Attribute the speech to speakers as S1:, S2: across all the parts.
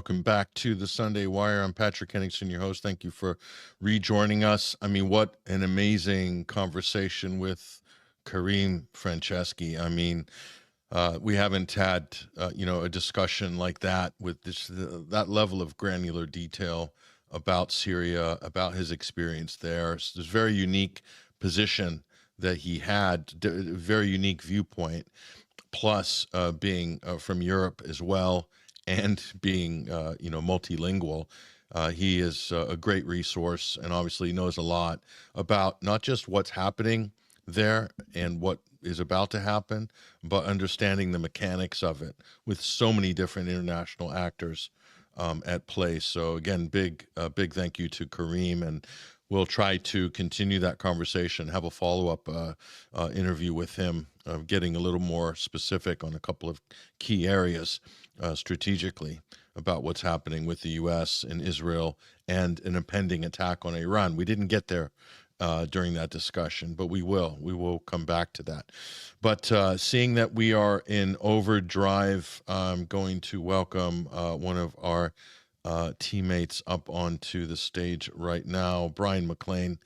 S1: welcome back to the Sunday Wire. I'm Patrick Henningsen, your host. Thank you for rejoining us. I mean, what an amazing conversation with Kareem Franceschi. I mean, we haven't had, a discussion like that with that level of granular detail about Syria, about his experience there. It's this very unique position that he had, very unique viewpoint, plus being from Europe as well and being, multilingual. He is a great resource and obviously knows a lot about not just what's happening there and what is about to happen, but understanding the mechanics of it with so many different international actors at play. So again, big thank you to Kareem, and we'll try to continue that conversation, have a follow-up interview with him, getting a little more specific on a couple of key areas strategically about what's happening with the U.S. and Israel and an impending attack on Iran. We didn't get there during that discussion, but we will. We will come back to that. But seeing that we are in overdrive, I'm going to welcome one of our teammates up onto the stage right now, Bryan McClain,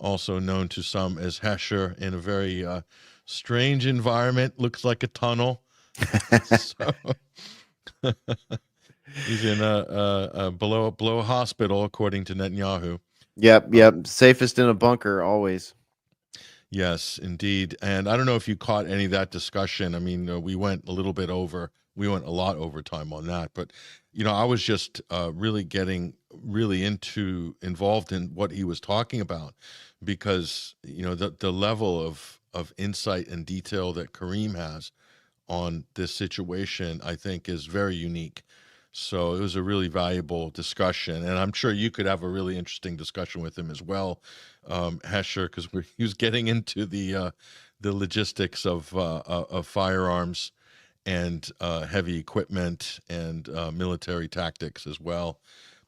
S1: also known to some as Hesher, in a very strange environment. Looks like a tunnel. So, he's in a below a hospital, according to Netanyahu.
S2: Yep. Safest in a bunker, always.
S1: Yes, indeed. And I don't know if you caught any of that discussion. I mean, we went a little bit over. We went a lot over time on that. But, I was just really getting really involved in what he was talking about, because, the level of insight and detail that Kareem has on this situation, I think, is very unique. So it was a really valuable discussion, and I'm sure you could have a really interesting discussion with him as well, Hesher, because he was getting into the logistics of firearms and heavy equipment and military tactics as well.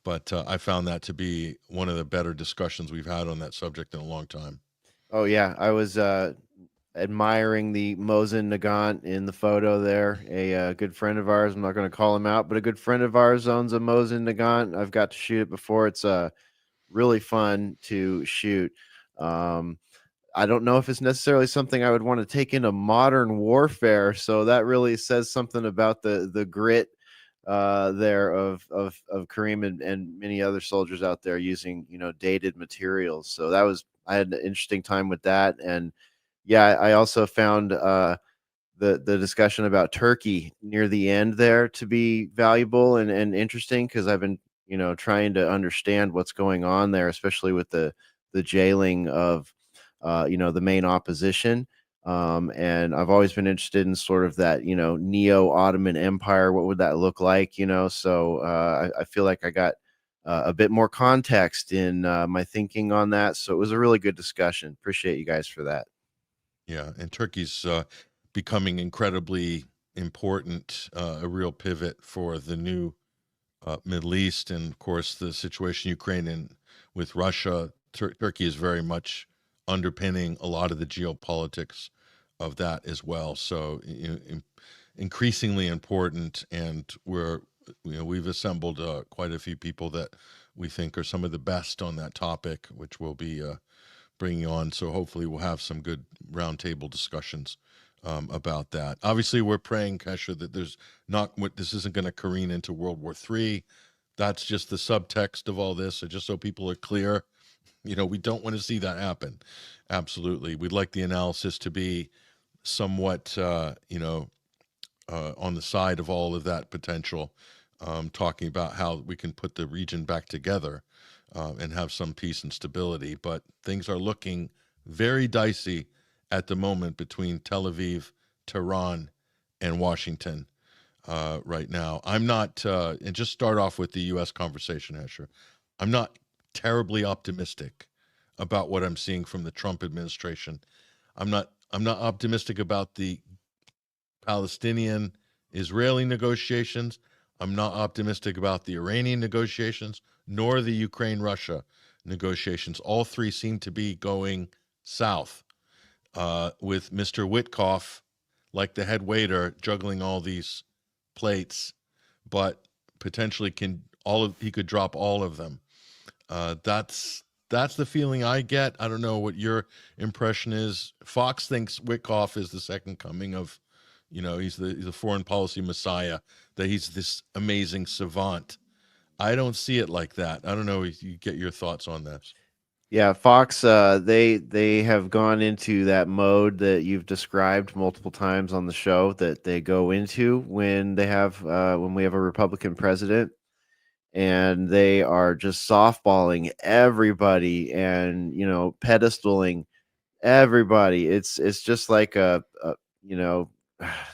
S1: But I found that to be one of the better discussions we've had on that subject in a long time.
S2: Oh yeah, I was admiring the Mosin Nagant in the photo there. A good friend of ours. I'm not going to call him out, but a good friend of ours owns a Mosin Nagant. I've got to shoot it before. It's really fun to shoot. I don't know if it's necessarily something I would want to take into modern warfare. So that really says something about the grit there of Kareem and many other soldiers out there using dated materials. So I had an interesting time with that. And yeah, I also found the discussion about Turkey near the end there to be valuable and interesting, because I've been trying to understand what's going on there, especially with the jailing of the main opposition. And I've always been interested in sort of that, neo-Ottoman Empire. What would that look like? So I feel like I got a bit more context in my thinking on that. So it was a really good discussion. Appreciate you guys for that.
S1: Yeah, and Turkey's becoming incredibly important, a real pivot for the new Middle East, and of course the situation in Ukraine and with Russia. Turkey is very much underpinning a lot of the geopolitics of that as well. So increasingly important, and we've assembled quite a few people that we think are some of the best on that topic, which we'll be bringing on. So hopefully we'll have some good roundtable discussions about that. Obviously, we're praying, Kesha, that this isn't going to careen into World War III. That's just the subtext of all this. So just so people are clear, we don't want to see that happen. Absolutely. We'd like the analysis to be somewhat, on the side of all of that potential, talking about how we can put the region back together and have some peace and stability. But things are looking very dicey at the moment between Tel Aviv, Tehran, and Washington right now. I'm not, and just start off with the U.S. conversation, Hesher. I'm not terribly optimistic about what I'm seeing from the Trump administration. I'm not optimistic about the Palestinian-Israeli negotiations. I'm not optimistic about the Iranian negotiations, nor the Ukraine-Russia negotiations. All three seem to be going south, with Mr. Witkoff, like the head waiter, juggling all these plates. But potentially he could drop all of them. That's the feeling I get. I don't know what your impression is. Fox thinks Wickoff is the second coming of, he's the foreign policy messiah, that he's this amazing savant. I don't see it like that. I don't know if you get your thoughts on this.
S2: Yeah, Fox, they have gone into that mode that you've described multiple times on the show that they go into when when we have a Republican president, and they are just softballing everybody and pedestaling everybody. It's just like you know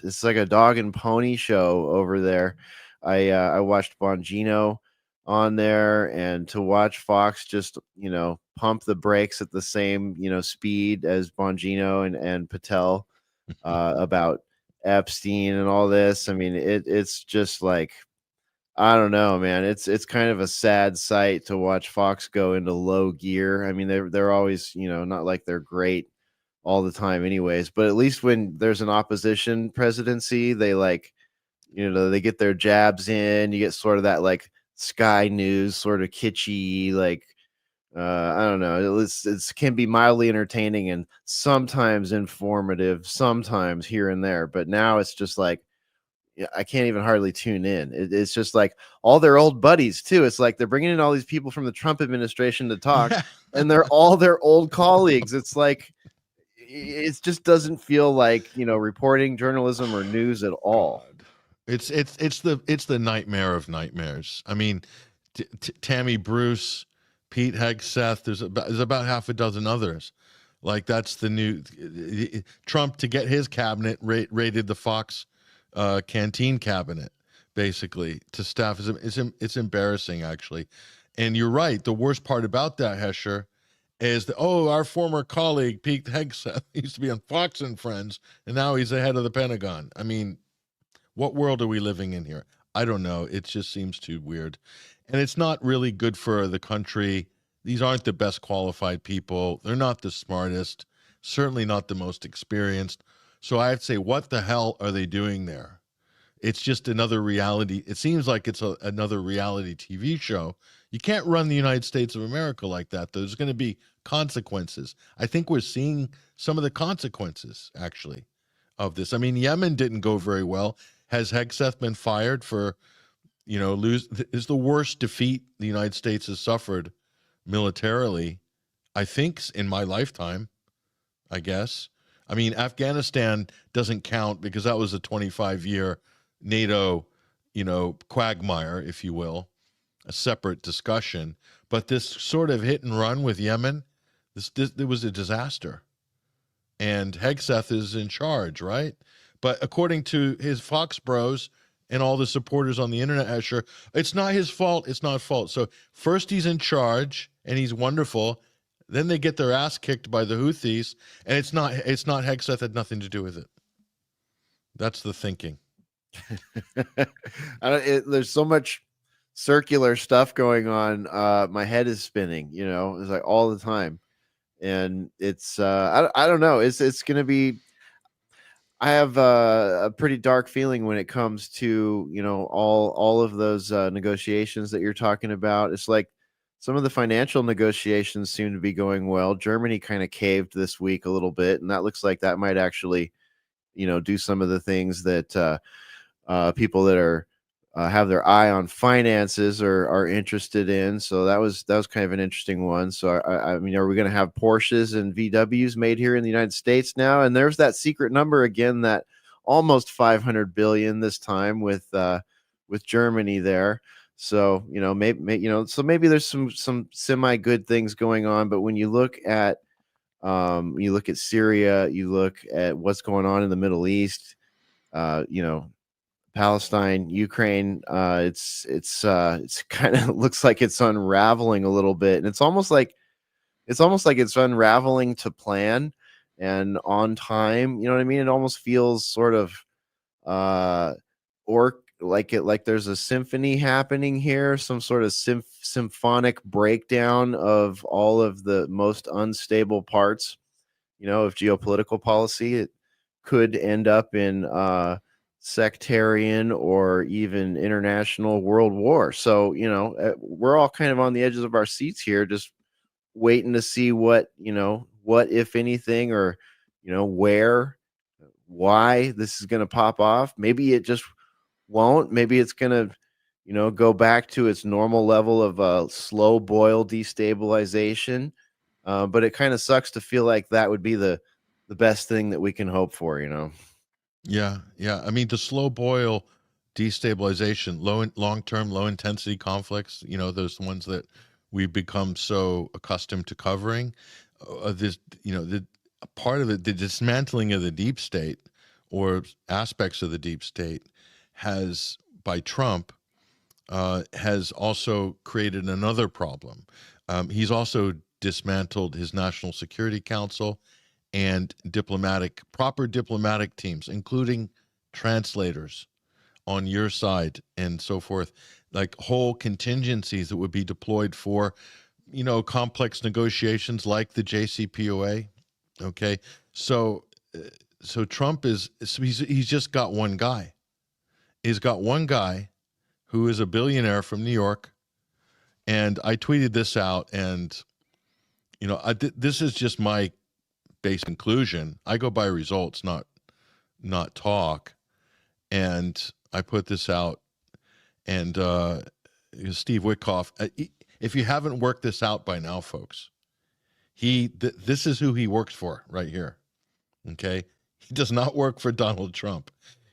S2: it's like a dog and pony show over there. I watched Bongino on there, and to watch Fox just pump the brakes at the same speed as Bongino and Patel about Epstein and all this. I mean, it's just like, I don't know, man. It's kind of a sad sight to watch Fox go into low gear. I mean, they're always, not like they're great all the time anyways, but at least when there's an opposition presidency, they they get their jabs in. You get sort of that like Sky News sort of kitschy, like I don't know. It can be mildly entertaining and sometimes informative, sometimes here and there, but now it's just like, yeah, I can't even hardly tune in. It's just like all their old buddies too. It's like they're bringing in all these people from the Trump administration to talk,
S1: Yeah.
S2: and they're all their old colleagues. It's like it just doesn't feel like reporting journalism or news at all.
S1: God. It's the nightmare of nightmares. I mean, Tammy Bruce, Pete Hegseth. There's about half a dozen others. Like, that's the new Trump, to get his cabinet raided the Fox canteen cabinet, basically, to staff. It's embarrassing, actually. And you're right. The worst part about that, Hesher, is our former colleague Pete Hegseth used to be on Fox and Friends, and now he's the head of the Pentagon. I mean, what world are we living in here? I don't know. It just seems too weird, and it's not really good for the country. These aren't the best qualified people. They're not the smartest. Certainly not the most experienced. So I'd say, what the hell are they doing there? It's just another reality. It seems like it's another reality TV show. You can't run the United States of America like that. There's going to be consequences. I think we're seeing some of the consequences, actually, of this. I mean, Yemen didn't go very well. Has Hegseth been fired for, is the worst defeat the United States has suffered militarily, I think, in my lifetime, I guess. I mean, Afghanistan doesn't count because that was a 25-year NATO, quagmire, if you will, a separate discussion. But this sort of hit and run with Yemen, it was a disaster. And Hegseth is in charge, right? But according to his Fox bros and all the supporters on the internet, Hesher, it's not his fault. It's not fault. So first he's in charge and he's wonderful. Then they get their ass kicked by the Houthis, and it's not Hegseth, had nothing to do with it. That's the thinking.
S2: There's so much circular stuff going on. My head is spinning. It's like all the time, and it's I don't know. It's gonna be. I have a pretty dark feeling when it comes to all of those negotiations that you're talking about. It's like some of the financial negotiations seem to be going well. Germany kind of caved this week a little bit, and that looks like that might actually do some of the things that people that are have their eye on finances are interested in. So that was kind of an interesting one. So I mean, are we going to have Porsches and VWs made here in the United States now? And there's that secret number again, that almost 500 billion this time with Germany there. So maybe there's some semi good things going on. But when you look at Syria, you look at what's going on in the Middle East, Palestine, Ukraine, it's kind of looks like it's unraveling a little bit, and it's almost like it's unraveling to plan and on time. You know what I mean? It almost feels sort of or like there's a symphony happening here, some sort of symphonic breakdown of all of the most unstable parts, of geopolitical policy. It could end up in sectarian or even international world war. So, we're all kind of on the edges of our seats here, just waiting to see what, what, if anything, or, where, why this is going to pop off. Maybe it just won't. Maybe it's going to, go back to its normal level of slow boil destabilization. But it kind of sucks to feel like that would be the best thing that we can hope for.
S1: Yeah, yeah. I mean, the slow boil destabilization, long-term, low-intensity conflicts, those ones that we've become so accustomed to covering. This, the a part of it, the dismantling of the deep state or aspects of the deep state has, by Trump, has also created another problem. He's also dismantled his National Security Council and proper diplomatic teams, including translators on your side and so forth, like whole contingencies that would be deployed for, complex negotiations like the JCPOA. Okay, so Trump he's just got one guy. He's got one guy who is a billionaire from New York, and I tweeted this out, and this is just my base conclusion. I go by results, not talk. And I put this out, and Steve Witkoff. If you haven't worked this out by now, folks, this is who he works for right here. Okay, he does not work for Donald Trump.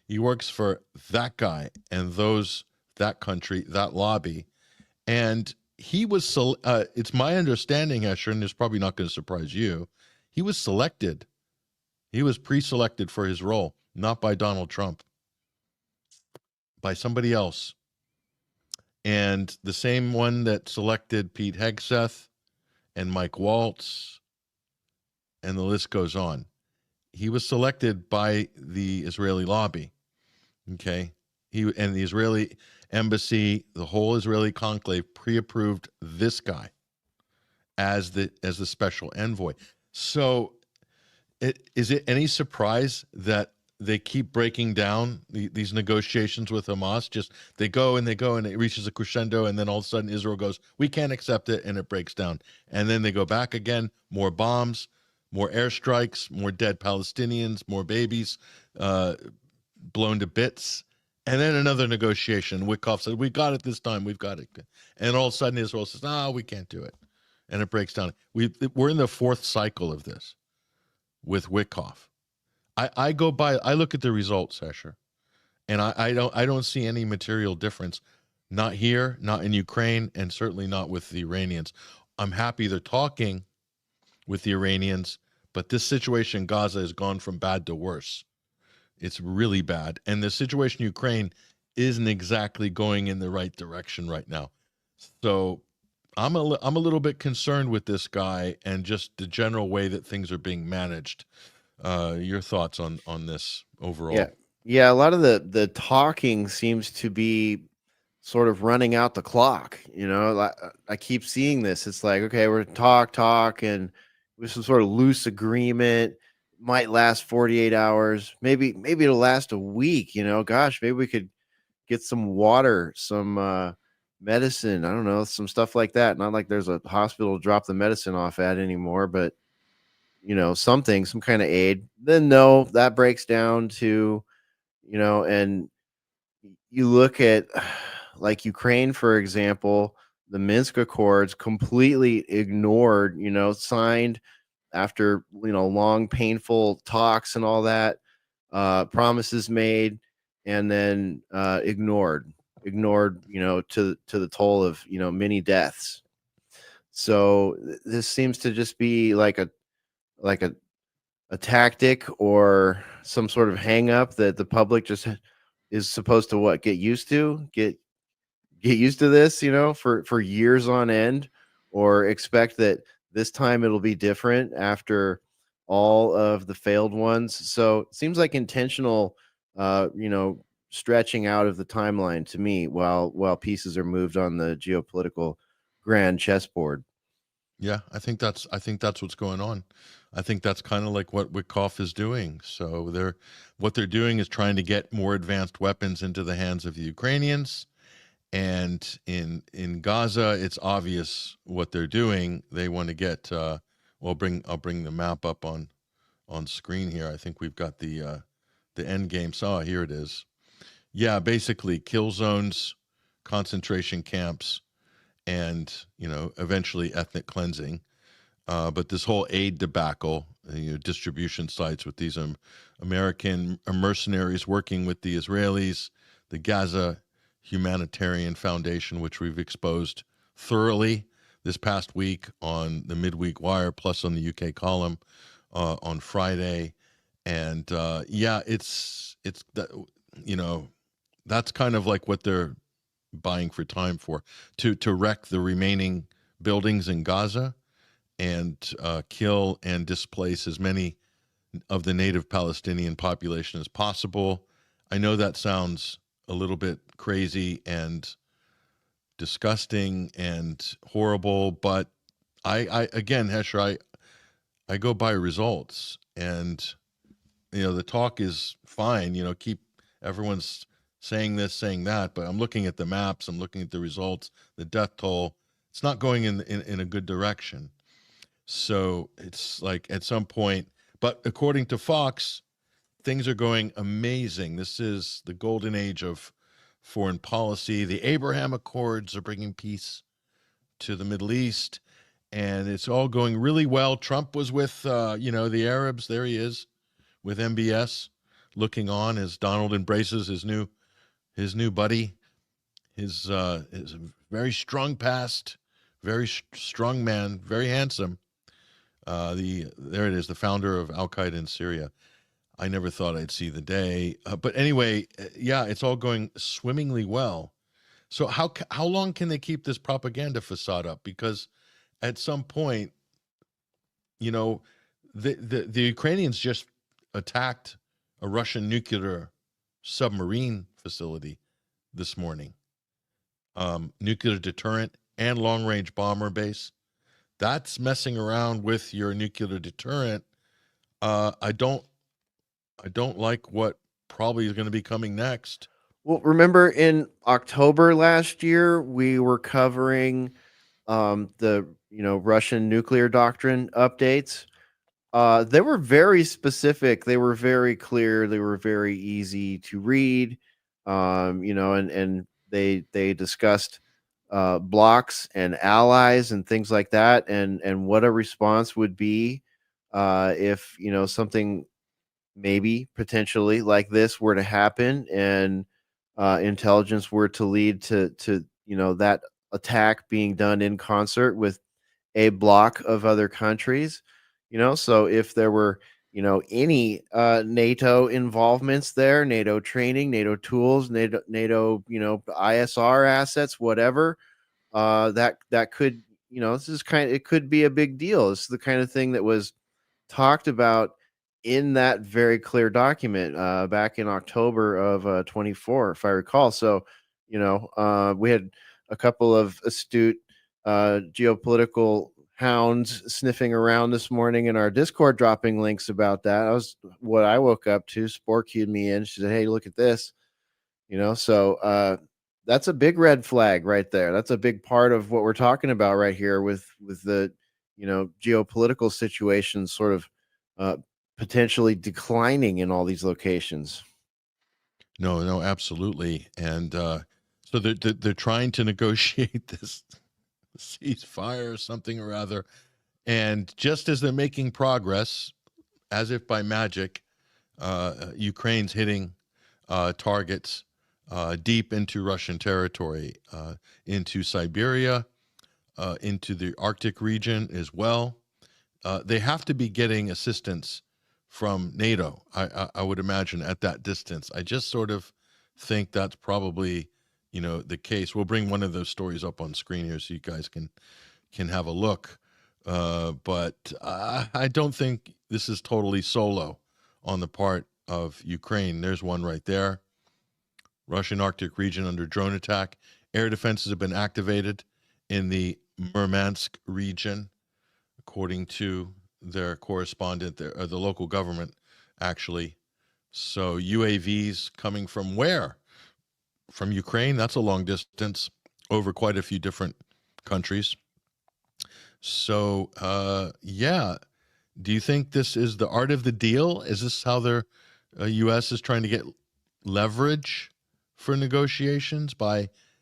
S1: He works for that guy and that country, that lobby, and he was. It's my understanding, Hesher, and it's probably not going to surprise you. He was selected. He was pre-selected for his role, not by Donald Trump, by somebody else. And the same one that selected Pete Hegseth and Mike Waltz, and the list goes on. He was selected by the Israeli lobby. Okay. And the Israeli embassy, the whole Israeli conclave pre-approved this guy as the special envoy. So is it any surprise that they keep breaking down these negotiations with Hamas? Just they go and it reaches a crescendo, and then all of a sudden Israel goes, we can't accept it, and it breaks down. And then they go back again, more bombs, more airstrikes, more dead Palestinians, more babies blown to bits. And then another negotiation. Witkoff said, we got it this time, we've got it. And all of a sudden Israel says, no, we can't do it. And it breaks down. We're in the fourth cycle of this with Witkoff. I look at the results, Hesher, and I don't see any material difference. Not here, not in Ukraine, and certainly not with the Iranians. I'm happy they're talking with the Iranians, but this situation in Gaza has gone from bad to worse. It's really bad. And the situation in Ukraine isn't exactly going in the right direction right now. So I'm a little bit concerned with this guy and just the general way that things are being managed. Your thoughts on this overall?
S2: Yeah. A lot of the talking seems to be sort of running out the clock. I keep seeing this. It's like, okay, we're talk, and with some sort of loose agreement, might last 48 hours. Maybe it'll last a week. Gosh, maybe we could get some water, some medicine. I don't know, some stuff like that. Not like there's a hospital to drop the medicine off at anymore, but some kind of aid. Then no, that breaks down to, and you look at like Ukraine, for example, the Minsk Accords completely ignored, signed after, long, painful talks and all that, promises made, and then ignored, to the toll of, many deaths. So this seems to just be like a tactic or some sort of hang up that the public just is supposed to get used to, get used to this, for years on end, or expect that this time it'll be different after all of the failed ones. So it seems like intentional, stretching out of the timeline to me while pieces are moved on the geopolitical grand chessboard.
S1: Yeah, I think that's what's going on. I think that's kind of like what Witkoff is doing. So what they're doing is trying to get more advanced weapons into the hands of the Ukrainians. And in Gaza, it's obvious what they're doing. They want to get. I'll bring the map up on screen here. I think we've got the end game. So here it is. Yeah, basically kill zones, concentration camps, and eventually ethnic cleansing. But this whole aid debacle, distribution sites with these American mercenaries working with the Israelis, the Gaza Humanitarian Foundation, which we've exposed thoroughly this past week on the Midweek Wire, plus on the UK column on Friday. And it's that, that's kind of like what they're buying for time for, to wreck the remaining buildings in Gaza and kill and displace as many of the native Palestinian population as possible. I know that sounds a little bit crazy and disgusting and horrible, but I again, Hesher, I go by results, and the talk is fine. Keep everyone's saying this, saying that, but I'm looking at the maps, I'm looking at the results, the death toll. It's not going in a good direction. So it's like at some point, but according to Fox, things are going amazing. This is the golden age of foreign policy. The Abraham Accords are bringing peace to the Middle East, and it's all going really well. Trump was with, the Arabs. There he is with MBS, looking on as Donald embraces his new buddy, his very strong past, very strong man, very handsome. There it is, the founder of Al Qaeda in Syria. I never thought I'd see the day, but anyway, yeah, it's all going swimmingly well. So how long can they keep this propaganda facade up? Because at some point, the Ukrainians just attacked a Russian nuclear submarine facility this morning, nuclear deterrent and long-range bomber base. That's messing around with your nuclear deterrent. I don't like what probably is going to be coming next.
S2: Well, remember in October last year, we were covering the Russian nuclear doctrine updates. They were very specific. They were very clear. They were very easy to read. And they discussed blocks and allies and things like that, and what a response would be if something maybe potentially like this were to happen, and intelligence were to lead to that attack being done in concert with a block of other countries. So if there were any NATO involvements there, NATO training, NATO tools, NATO ISR assets, whatever, that could this is it could be a big deal. It's the kind of thing that was talked about in that very clear document back in October of 24, if I recall. So, we had a couple of astute geopolitical hounds sniffing around this morning in our Discord, dropping links about that. That was what I woke up to. Spore cued me in. She said, "Hey, look at this." So that's a big red flag right there. That's a big part of what we're talking about right here with the geopolitical situation sort of potentially declining in all these locations.
S1: No, absolutely. And so they're trying to negotiate this ceasefire or something or other. And just as they're making progress, as if by magic, Ukraine's hitting targets deep into Russian territory, into Siberia, into the Arctic region as well. They have to be getting assistance from NATO, I would imagine, at that distance. I just sort of think that's probably, the case. We'll bring one of those stories up on screen here so you guys can have a look. But I don't think this is totally solo on the part of Ukraine. There's one right there. Russian Arctic region under drone attack. Air defenses have been activated in the Murmansk region, according to their correspondent, the local government, actually. So UAVs coming from where? From Ukraine. That's a long distance over quite a few different countries. So, yeah. Do you think this is the art of the deal? Is this how their U.S. is trying to get leverage for negotiations?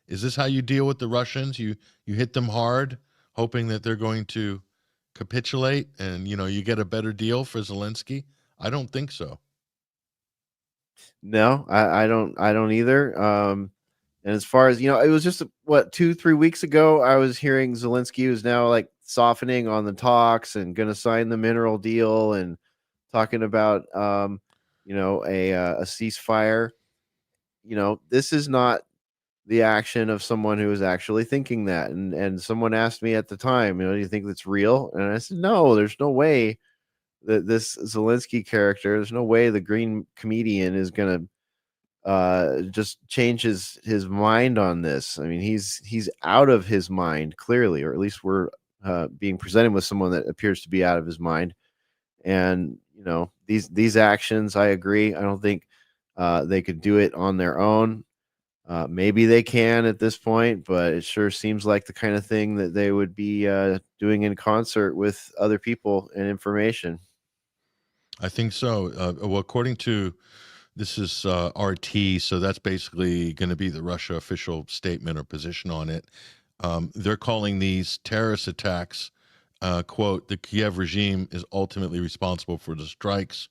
S1: Is this how you deal with the Russians? You hit them hard, hoping that they're going to capitulate, and you get a better deal for Zelensky? I don't think so.
S2: No, I don't either. And as far as it was just what 2-3 weeks ago, I was hearing Zelensky was now like softening on the talks and going to sign the mineral deal and talking about a ceasefire. This is not the action of someone who is actually thinking that. And someone asked me at the time, do you think that's real? And I said, no, there's no way that this Zelensky character, there's no way the green comedian is going to just change his mind on this. I mean, he's out of his mind clearly, or at least we're being presented with someone that appears to be out of his mind. And these actions, I agree. I don't think they could do it on their own. Maybe they can at this point, but it sure seems like the kind of thing that they would be doing in concert with other people and information.
S1: I think so. Well, according to this is RT, so that's basically going to be the Russia official statement or position on it. They're calling these terrorist attacks, quote, the Kiev regime is ultimately responsible for the strikes.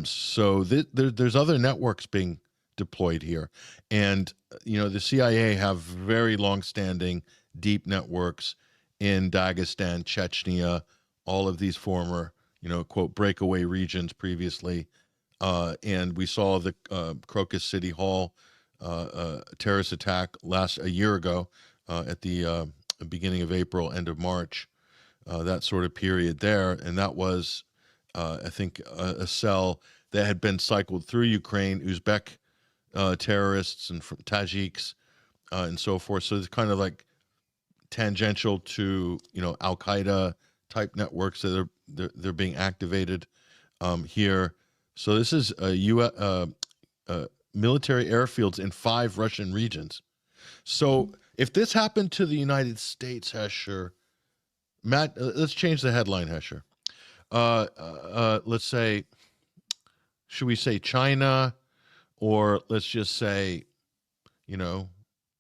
S1: So there's other networks being deployed here. And, the CIA have very long-standing, deep networks in Dagestan, Chechnya, all of these former, quote, breakaway regions previously. And we saw the Crocus City Hall terrorist attack a year ago at the beginning of April, end of March, that sort of period there. And that was, I think, a cell that had been cycled through Ukraine, Uzbek terrorists and from Tajiks and so forth. So it's kind of like tangential to, Al Qaeda type networks that they're being activated here. So this is military airfields in 5 Russian regions. So if this happened to the United States, Hesher, Matt, let's change the headline, Hesher. Let's say, should we say China, or let's just say,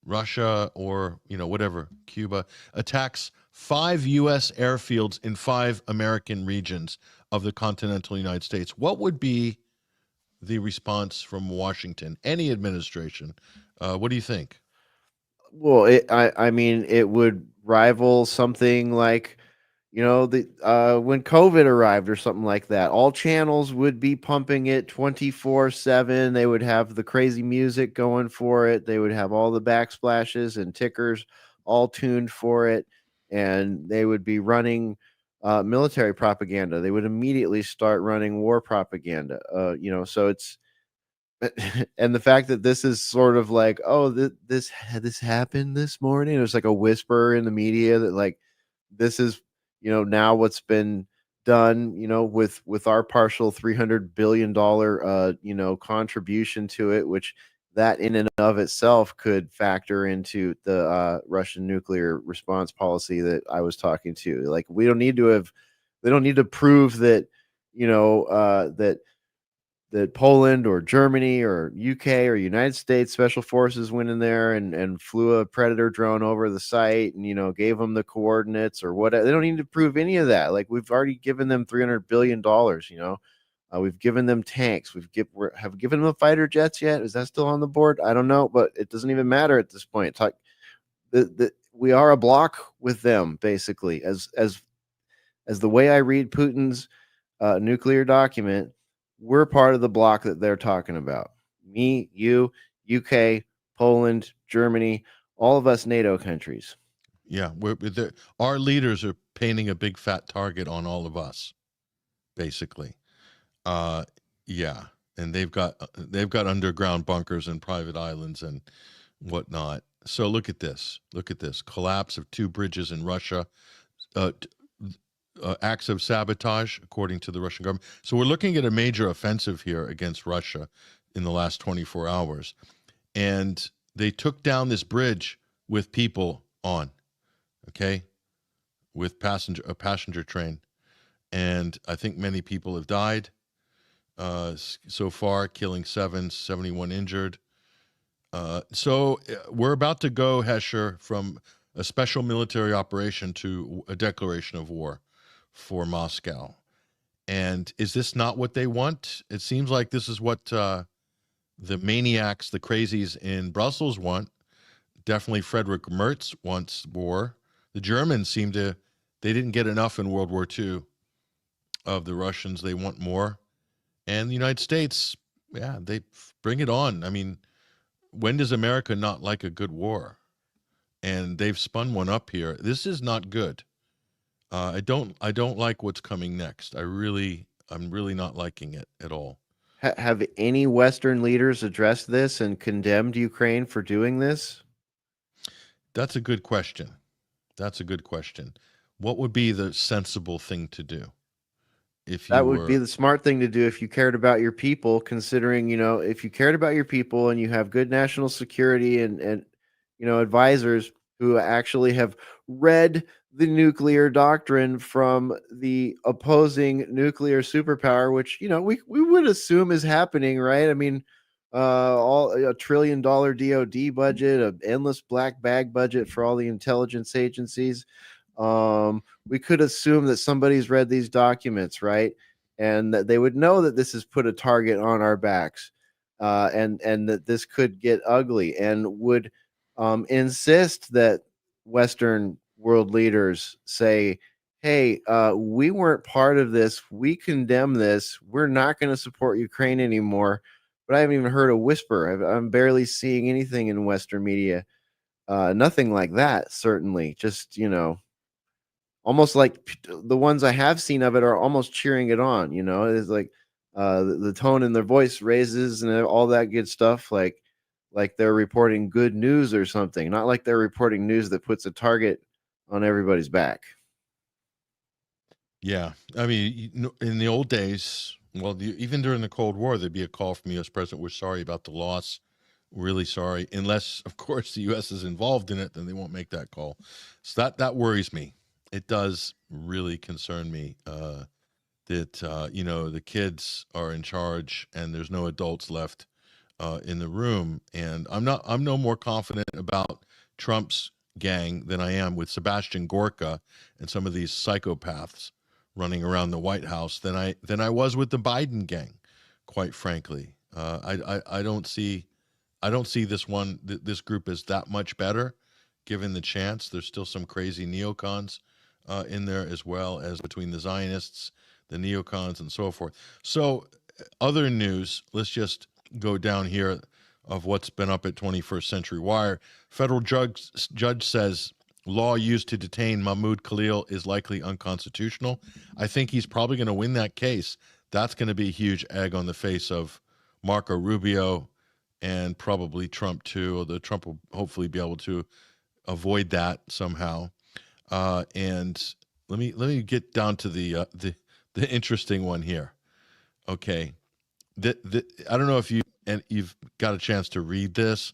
S1: Russia, or, whatever, Cuba, attacks 5 U.S. airfields in 5 American regions of the continental United States. What would be the response from Washington, any administration? What do you think?
S2: Well, I mean, it would rival something like, the when COVID arrived or something like that. All channels would be pumping it 24/7. They would have the crazy music going for it. They would have all the backsplashes and tickers all tuned for it, and they would be running military propaganda. They would immediately start running war propaganda. So it's and the fact that this is sort of like, oh, this happened this morning. There's like a whisper in the media that like this is now what's been done with our partial $300 billion contribution to it, which that in and of itself could factor into the Russian nuclear response policy that I was talking to. Like they don't need to prove that that Poland or Germany or UK or United States special forces went in there and flew a Predator drone over the site and gave them the coordinates or whatever. They don't need to prove any of that. Like we've already given them $300 billion. We've given them tanks. Have given them fighter jets yet? Is that still on the board? I don't know, but it doesn't even matter at this point. We are a block with them basically. As the way I read Putin's nuclear document, we're part of the block that they're talking about. Me, you, UK, Poland, Germany, all of us NATO countries.
S1: Yeah, our leaders are painting a big fat target on all of us, basically. Yeah, and they've got underground bunkers and private islands and whatnot. So look at this. Collapse of 2 bridges in Russia. acts of sabotage, according to the Russian government. So we're looking at a major offensive here against Russia in the last 24 hours. And they took down this bridge with people on, okay, with a passenger train. And I think many people have died so far, killing 71 injured. So we're about to go, Hesher, from a special military operation to a declaration of war for Moscow. And is this not what they want? It seems like this is what the maniacs, the crazies in Brussels want. Definitely Frederick Merz wants war. The Germans they didn't get enough in World War II of the Russians. They want more. And the United States, yeah, they bring it on. I mean, when does America not like a good war? And they've spun one up here. This is not good. I don't like what's coming next. I'm really not liking it at all.
S2: Have any Western leaders addressed this and condemned Ukraine for doing this?
S1: That's a good question. That's a good question. What would be the sensible thing to do?
S2: That would be the smart thing to do if you cared about your people, considering, if you cared about your people and you have good national security and advisors who actually have read the nuclear doctrine from the opposing nuclear superpower, which, we would assume is happening, right? I mean, all $1 trillion DOD budget, an endless black bag budget for all the intelligence agencies. We could assume that somebody's read these documents, right? And that they would know that this has put a target on our backs, and that this could get ugly, and would insist that Western world leaders say, hey, we weren't part of this. We condemn this. We're not going to support Ukraine anymore. But I haven't even heard a whisper. I'm barely seeing anything in Western media. Nothing like that, certainly. Just, almost like the ones I have seen of it are almost cheering it on. It's like the tone in their voice raises and all that good stuff, like they're reporting good news or something, not like they're reporting news that puts a target on everybody's back.
S1: Yeah, I mean, in the old days, well, even during the Cold War, there'd be a call from the U.S. president, we're sorry about the loss, really sorry, unless, of course, the U.S. is involved in it, then they won't make that call. So that worries me. It does really concern me that the kids are in charge and there's no adults left in the room. And I'm no more confident about Trump's gang than I am with Sebastian Gorka and some of these psychopaths running around the White House than I was with the Biden gang, quite frankly. I don't see this group as that much better, given the chance. There's still some crazy neocons in there, as well as between the Zionists, the neocons, and so forth. So other news, let's just go down here of what's been up at 21st Century Wire. Federal judge says law used to detain Mahmoud Khalil is likely unconstitutional. I think he's probably going to win that case. That's going to be a huge egg on the face of Marco Rubio and probably Trump too, although Trump will hopefully be able to avoid that somehow. And let me get down to the interesting one here. Okay, I don't know if you've got a chance to read this,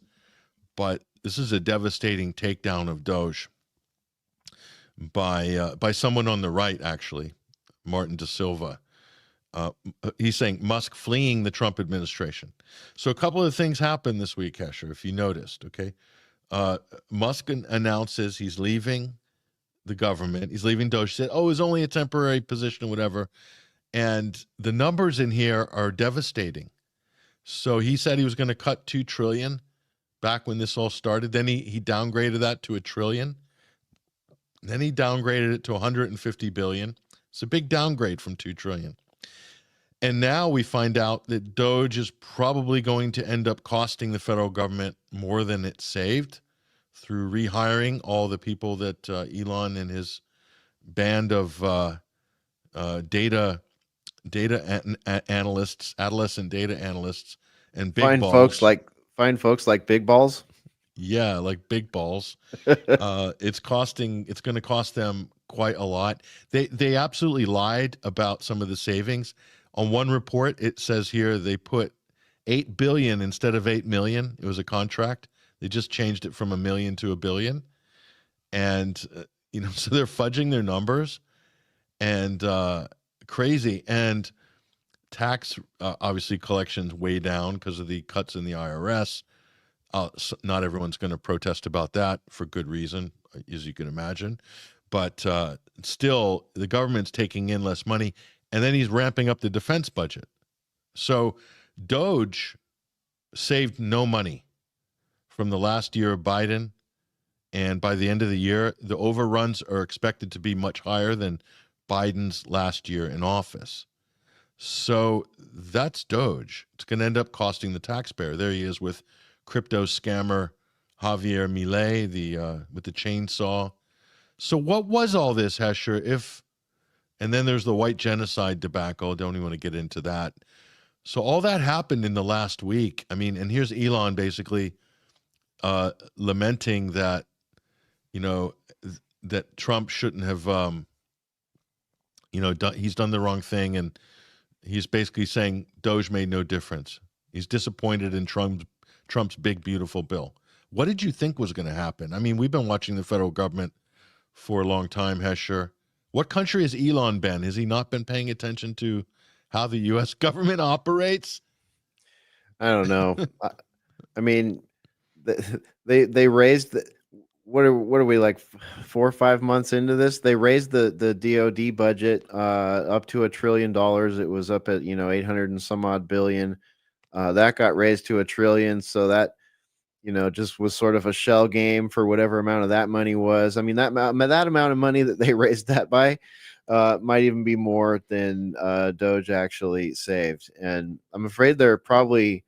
S1: but this is a devastating takedown of DOGE by someone on the right, actually, Martin Da Silva. He's saying Musk fleeing the Trump administration. So a couple of things happened this week, Hesher, if you noticed. Okay, Musk announces he's leaving the government. He's leaving DOGE. He said, "Oh, it's only a temporary position or whatever." And the numbers in here are devastating. So he said he was going to cut $2 trillion back when this all started. Then he downgraded that to $1 trillion. Then he downgraded it to $150 billion. It's a big downgrade from $2 trillion. And now we find out that DOGE is probably going to end up costing the federal government more than it saved through rehiring all the people that Elon and his band of data analysts, adolescent data analysts, and big balls.
S2: Find folks like big balls.
S1: Yeah, like big balls. It's going to cost them quite a lot. They absolutely lied about some of the savings. On one report, it says here they put 8 billion instead of 8 million. It was a contract. They just changed it from a million to a billion, and so they're fudging their numbers and crazy. And tax obviously collections way down because of the cuts in the IRS. So not everyone's going to protest about that for good reason, as you can imagine. But still, the government's taking in less money, and then he's ramping up the defense budget. So DOGE saved no money from the last year of Biden, and by the end of the year, the overruns are expected to be much higher than Biden's last year in office. So that's DOGE. It's going to end up costing the taxpayer. There he is with crypto scammer Javier Milei, with the chainsaw. So what was all this, Hesher? And then there's the white genocide debacle. Don't even want to get into that. So all that happened in the last week. I mean, and here's Elon basically lamenting that, that Trump shouldn't have, he's done the wrong thing, and he's basically saying DOGE made no difference. He's disappointed in Trump's big, beautiful bill. What did you think was going to happen? I mean, we've been watching the federal government for a long time, Hesher. What country has Elon been? Has he not been paying attention to how the U.S. government operates?
S2: I don't know. I mean, they raised what are we, like 4 or 5 months into this? They raised the DOD budget up to $1 trillion. It was up at 800 and some odd billion. That got raised to $1 trillion. So that just was sort of a shell game for whatever amount of that money was. I mean, that amount of money that they raised that by might even be more than DOGE actually saved. And I'm afraid they're probably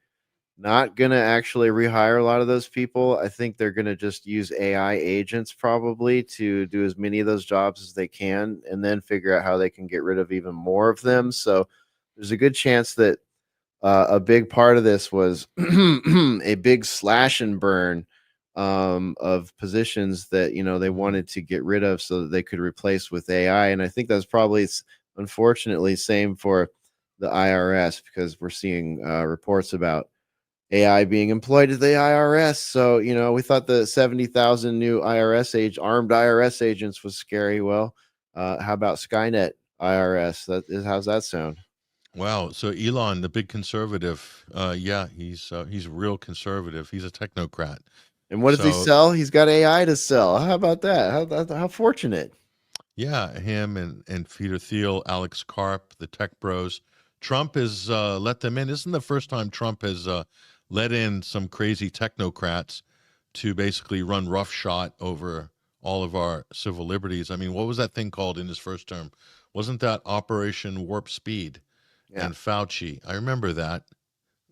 S2: not going to actually rehire a lot of those people. I think they're going to just use AI agents probably to do as many of those jobs as they can, and then figure out how they can get rid of even more of them. So there's a good chance that a big part of this was a big slash and burn of positions that they wanted to get rid of so that they could replace with AI. And I think that's probably, unfortunately, same for the IRS, because we're seeing reports about AI being employed at the IRS. So we thought the 70,000 new armed IRS agents was scary. Well, how about Skynet IRS? How's that sound?
S1: Wow. So Elon, the big conservative, he's real conservative. He's a technocrat.
S2: And what does he sell? He's got AI to sell. How about that? How fortunate.
S1: Yeah, him and Peter Thiel, Alex Karp, the tech bros. Trump has let them in. Isn't the first time Trump has let in some crazy technocrats to basically run roughshod over all of our civil liberties? I mean, what was that thing called in his first term? Wasn't that Operation Warp Speed? Yeah. And Fauci? I remember that,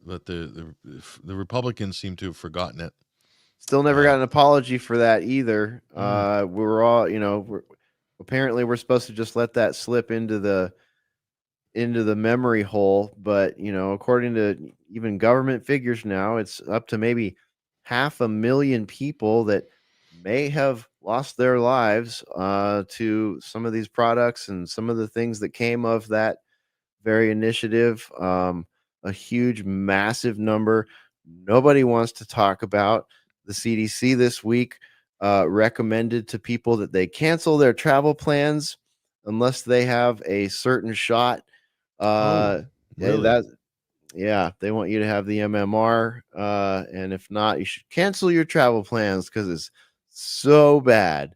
S1: but the Republicans seem to have forgotten it.
S2: Still never got an apology for that either. We were all, apparently we're supposed to just let that slip into the memory hole, but according to even government figures now, it's up to maybe 500,000 people that may have lost their lives to some of these products and some of the things that came of that very initiative. A huge, massive number nobody wants to talk about. The CDC this week recommended to people that they cancel their travel plans unless they have a certain shot.
S1: Really?
S2: They want you to have the MMR, and if not, you should cancel your travel plans because it's so bad.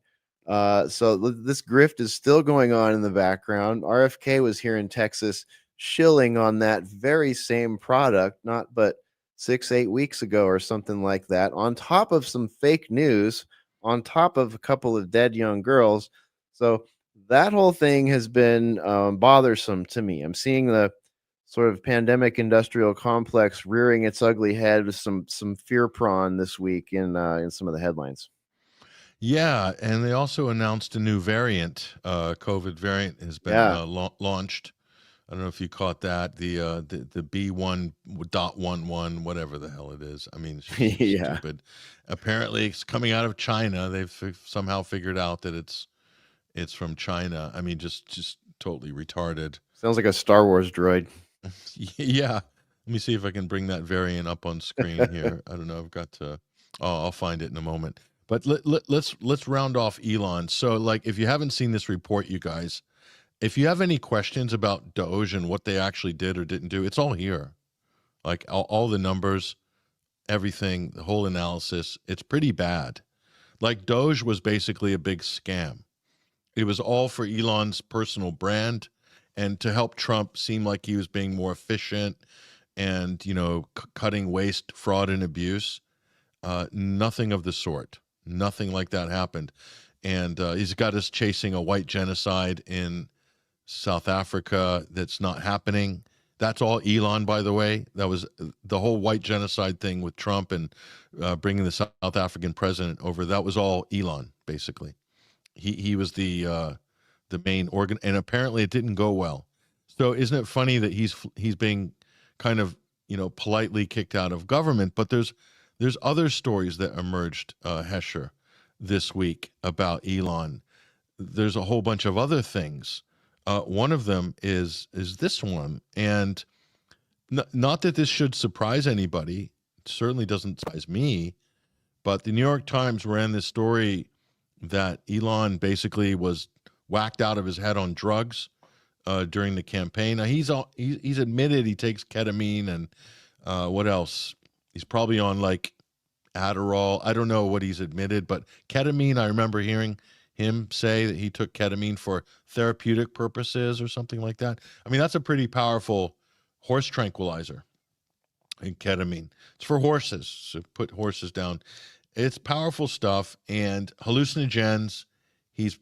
S2: So this grift is still going on in the background. RFK was here in Texas shilling on that very same product, not but 6-8 weeks ago or something like that, on top of some fake news, on top of a couple of dead young girls. So that whole thing has been bothersome to me. I'm seeing the sort of pandemic industrial complex rearing its ugly head with some fear prawn this week in some of the headlines.
S1: Yeah, and they also announced a new variant. COVID variant has been launched. I don't know if you caught that, the B1.11, whatever the hell it is. I mean, it's just stupid. Apparently, it's coming out of China. They've somehow figured out that it's It's from China. I mean, just totally retarded.
S2: Sounds like a Star Wars droid.
S1: Yeah. Let me see if I can bring that variant up on screen here. I don't know. I've got to. Oh, I'll find it in a moment. But let's round off Elon. So, like, if you haven't seen this report, you guys, if you have any questions about DOGE and what they actually did or didn't do, it's all here. Like all the numbers, everything, the whole analysis. It's pretty bad. Like DOGE was basically a big scam. It was all for Elon's personal brand and to help Trump seem like he was being more efficient and, cutting waste, fraud, and abuse. Nothing of the sort. Nothing like that happened. And he's got us chasing a white genocide in South Africa that's not happening. That's all Elon, by the way. That was the whole white genocide thing with Trump and bringing the South African president over. That was all Elon, basically. He was the main organ, and apparently it didn't go well. So isn't it funny that he's being kind of politely kicked out of government? But there's other stories that emerged, Hesher, this week about Elon. There's a whole bunch of other things. One of them is this one, and not that this should surprise anybody. It certainly doesn't surprise me. But the New York Times ran this story that Elon basically was whacked out of his head on drugs during the campaign. Now he's admitted he takes ketamine and what else? He's probably on like Adderall. I don't know what he's admitted, but ketamine, I remember hearing him say that he took ketamine for therapeutic purposes or something like that. I mean, that's a pretty powerful horse tranquilizer. And ketamine, it's for horses, so put horses down. It's powerful stuff and hallucinogens. He's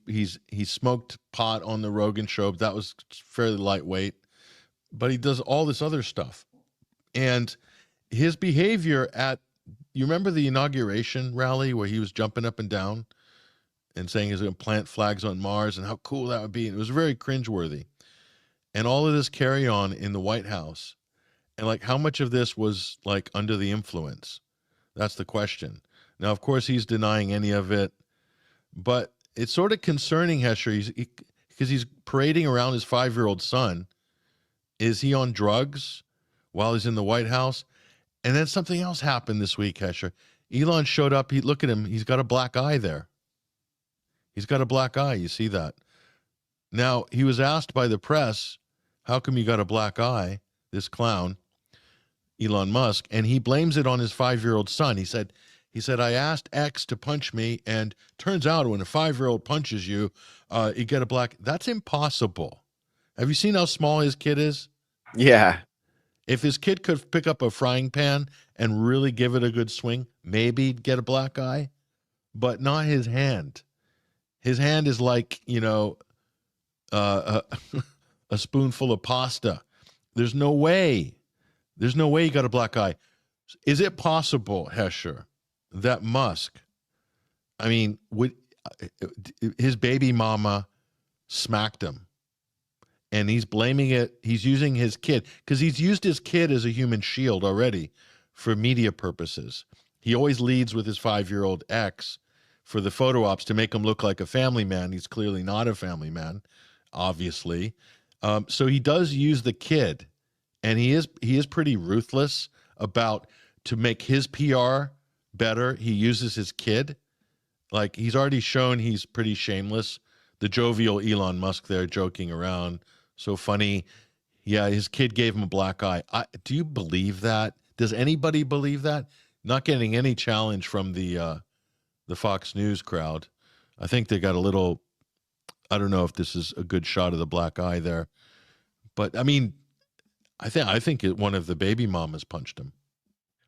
S1: smoked pot on the Rogan show. That was fairly lightweight, but he does all this other stuff. And his behavior you remember the inauguration rally where he was jumping up and down and saying he's going to plant flags on Mars and how cool that would be. And it was very cringeworthy. And all of this carry on in the White House. And like how much of this was like under the influence? That's the question. Now, of course, he's denying any of it, but it's sort of concerning, Hesher, because he's parading around his 5-year-old son. Is he on drugs while he's in the White House? And then something else happened this week, Hesher. Elon showed up. Look at him. He's got a black eye there. He's got a black eye. You see that? Now, he was asked by the press, how come you got a black eye, this clown, Elon Musk, and he blames it on his 5-year-old son. He said, I asked X to punch me, and turns out when a 5-year-old punches you, you get a black. That's impossible. Have you seen how small his kid is?
S2: Yeah.
S1: If his kid could pick up a frying pan and really give it a good swing, maybe he'd get a black eye, but not his hand. His hand is like, a spoonful of pasta. There's no way he got a black eye. Is it possible, Hesher, that Musk, would his baby mama smacked him and he's blaming it? He's using his kid because he's used his kid as a human shield already for media purposes. He always leads with his 5-year-old ex for the photo ops to make him look like a family man. He's clearly not a family man, obviously. So he does use the kid, and he is pretty ruthless about to make his PR better. He uses his kid. Like he's already shown he's pretty shameless. The jovial Elon Musk there joking around. So funny. Yeah, his kid gave him a black eye. Do you believe that? Does anybody believe that? Not getting any challenge from the Fox News crowd. I think they got a little, I don't know if this is a good shot of the black eye there. But I think one of the baby mamas punched him.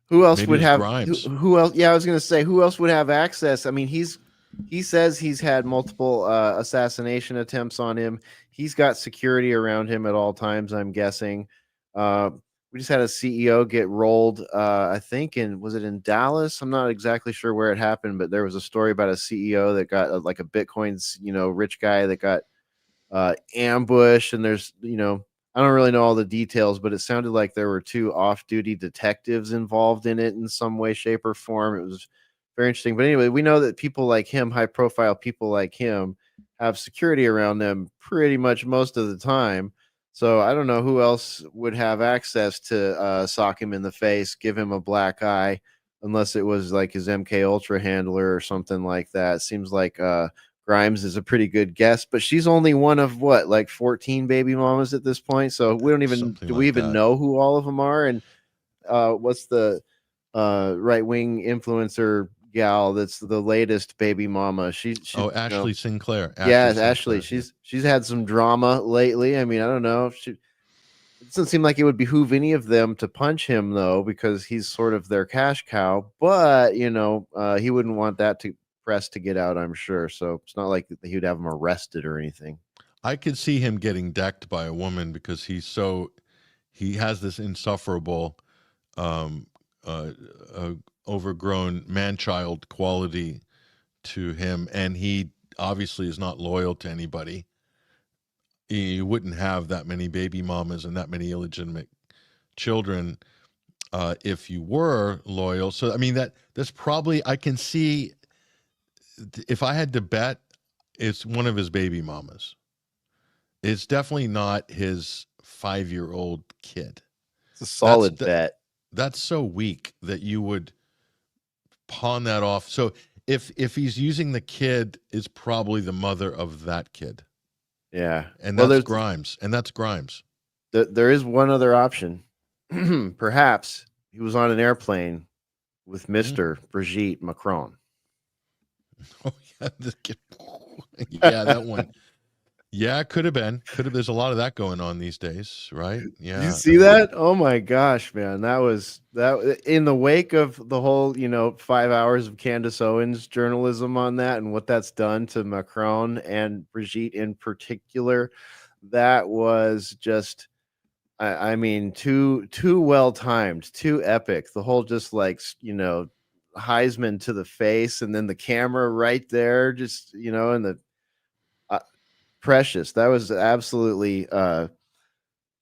S2: Who else
S1: Maybe
S2: would have
S1: Grimes.
S2: who else? Yeah, I was going to say, who else would have access? I mean, he says he's had multiple assassination attempts on him. He's got security around him at all times, I'm guessing. We just had a CEO get rolled, I think, was it in Dallas? I'm not exactly sure where it happened, but there was a story about a CEO that got like a Bitcoin's, rich guy that got ambushed. And there's, I don't really know all the details, but it sounded like there were 2 off-duty detectives involved in it in some way, shape, or form. It was very interesting. But anyway, we know that people like him, high-profile people like him, have security around them pretty much most of the time. So I don't know who else would have access to sock him in the face, give him a black eye, unless it was like his MK Ultra handler or something like that. Seems like Grimes is a pretty good guess, but she's only one of what, like 14 baby mamas at this point. So we don't even
S1: Something
S2: do we
S1: like
S2: even
S1: that.
S2: know who all of them are? And what's the right wing influencer gal that's the latest baby mama? She
S1: Oh, Ashley Sinclair.
S2: yeah,
S1: Ashley
S2: Ashley.
S1: Sinclair.
S2: She's had some drama lately. I mean, I don't know. It doesn't seem like it would behoove any of them to punch him though, because he's sort of their cash cow. But he wouldn't want that to press to get out, I'm sure. So it's not like he would have him arrested or anything.
S1: I could see him getting decked by a woman because he has this insufferable, um, overgrown man-child quality to him, and he obviously is not loyal to anybody. He wouldn't have that many baby mamas and that many illegitimate children if you were loyal. So I mean that's probably, I can see, if I had to bet, it's one of his baby mamas. It's definitely not his 5-year-old kid.
S2: It's a solid
S1: That's
S2: bet.
S1: That's so weak that you would pawn that off. So if he's using the kid, is probably the mother of that kid.
S2: Yeah.
S1: And
S2: Well,
S1: that's Grimes.
S2: there is one other option. Perhaps he was on an airplane with Mr. Brigitte Macron.
S1: Oh yeah, yeah, that one. Yeah, could have been. There's a lot of that going on these days, right? Yeah.
S2: Did you see that? Oh my gosh, man. That was in the wake of the whole, 5 hours of Candace Owens journalism on that and what that's done to Macron and Brigitte in particular. That was just, I mean, too well timed, too epic. The whole just like, Heisman to the face and then the camera right there, just, and the precious. That was absolutely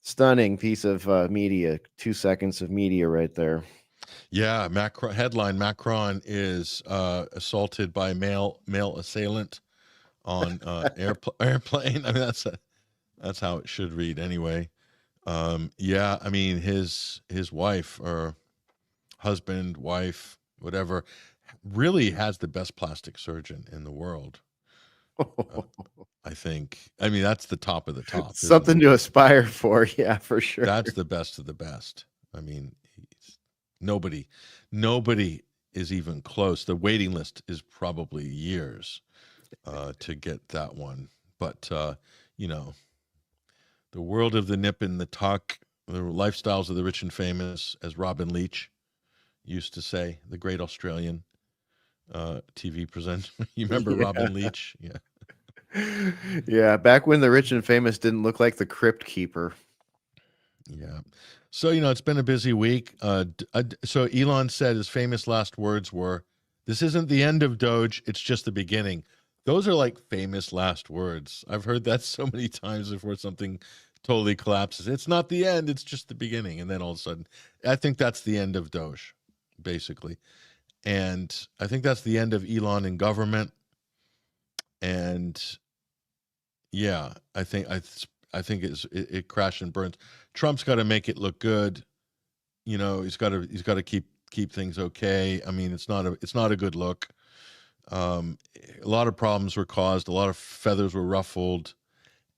S2: stunning piece of media. 2 seconds of media right there.
S1: Yeah, headline: Macron is assaulted by male assailant on airplane. I mean, that's how it should read anyway. Yeah, I mean his wife or husband, wife, whatever, really has the best plastic surgeon in the world. I think. I mean, that's the top of the top.
S2: Something to aspire for. Yeah, for sure.
S1: That's the best of the best. I mean, nobody is even close. The waiting list is probably years to get that one. But the world of the nip and the tuck, the lifestyles of the rich and famous, as Robin Leach used to say, the great Australian TV presenter. You remember Robin Leach? Yeah.
S2: Yeah, back when the rich and famous didn't look like the Crypt Keeper.
S1: Yeah. So, it's been a busy week. So Elon said his famous last words were, "This isn't the end of DOGE, it's just the beginning." Those are like famous last words. I've heard that so many times before something totally collapses. It's not the end, it's just the beginning. And then all of a sudden, I think that's the end of DOGE, basically. And I think that's the end of Elon in government. And yeah, I think it crashed and burns. Trump's got to make it look good. He's got to keep things okay. I mean, it's not a good look. A lot of problems were caused. A lot of feathers were ruffled,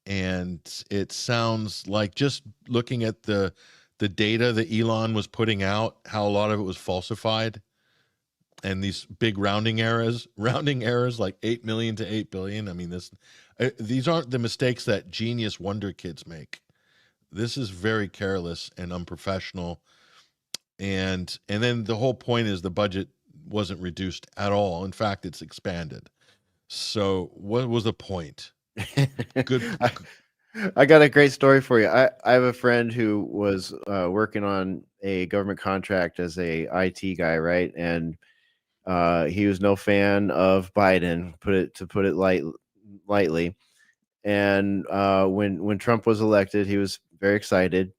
S1: and it sounds like, just looking at the data that Elon was putting out, how a lot of it was falsified, and these big rounding errors like 8 million to 8 billion. I mean, these aren't the mistakes that genius wonder kids make. This is very careless and unprofessional. And then the whole point is the budget wasn't reduced at all. In fact, it's expanded. So what was the point? Good.
S2: I got a great story for you. I have a friend who was working on a government contract as a IT guy, right? And he was no fan of Biden, to put it lightly. And when Trump was elected, he was very excited.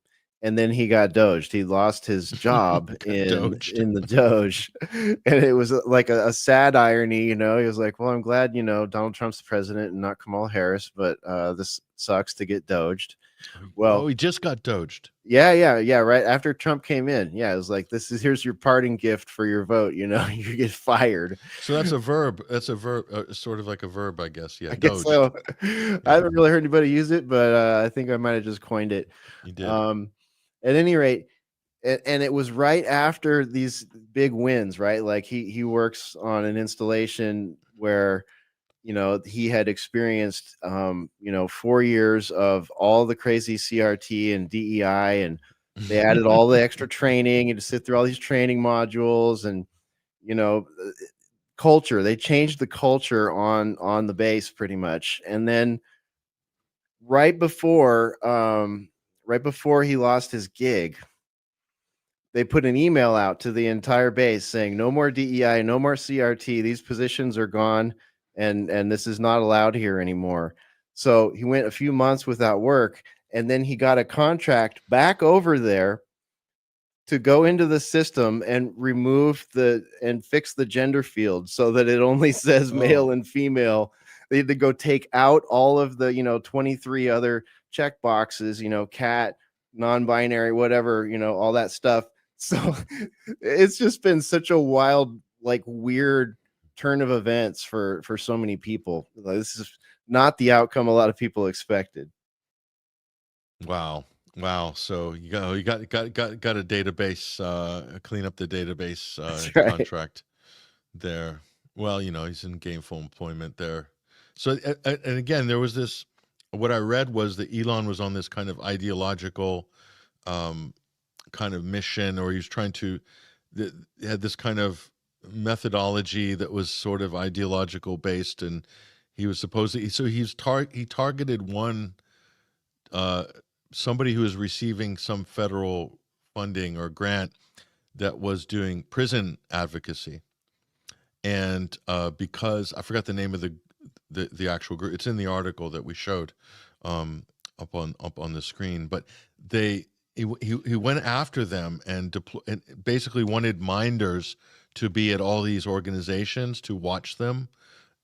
S2: and then he got doged. He lost his job in the DOGE, and it was like a sad irony. You know, he was like, "Well, I'm glad Donald Trump's the president and not Kamala Harris, but this sucks to get doged." Well,
S1: he just got doged.
S2: Yeah. Right after Trump came in, it was like, here's your parting gift for your vote. You get fired.
S1: So that's a verb. That's a verb, sort of like a verb, I guess. Yeah,
S2: I guess so. Yeah. I haven't really heard anybody use it, but I think I might have just coined it.
S1: You did.
S2: At any rate, and it was right after these big wins, right? Like he works on an installation where he had experienced 4 years of all the crazy CRT and DEI, and they added all the extra training and to sit through all these training modules, and culture. They changed the culture on the base pretty much. And then right before he lost his gig, they put an email out to the entire base saying, no more DEI, no more CRT. These positions are gone, and this is not allowed here anymore. So he went a few months without work, and then he got a contract back over there to go into the system and remove and fix the gender field so that it only says male and female. They had to go take out all of the 23 other check boxes, cat, non-binary, whatever, all that stuff. So it's just been such a wild, like, weird turn of events for so many people. This is not the outcome a lot of people expected.
S1: Wow. So you got a database, clean up the database contract there. Well, he's in gainful employment there. So, and again, there was this, what I read was that Elon was on this kind of ideological kind of mission, or he was trying to, had this kind of methodology that was sort of ideological based, and he was supposedly, so he targeted one, somebody who was receiving some federal funding or grant that was doing prison advocacy. And because I forgot the name of the actual group, it's in the article that we showed up on the screen, but he went after them and basically wanted minders to be at all these organizations to watch them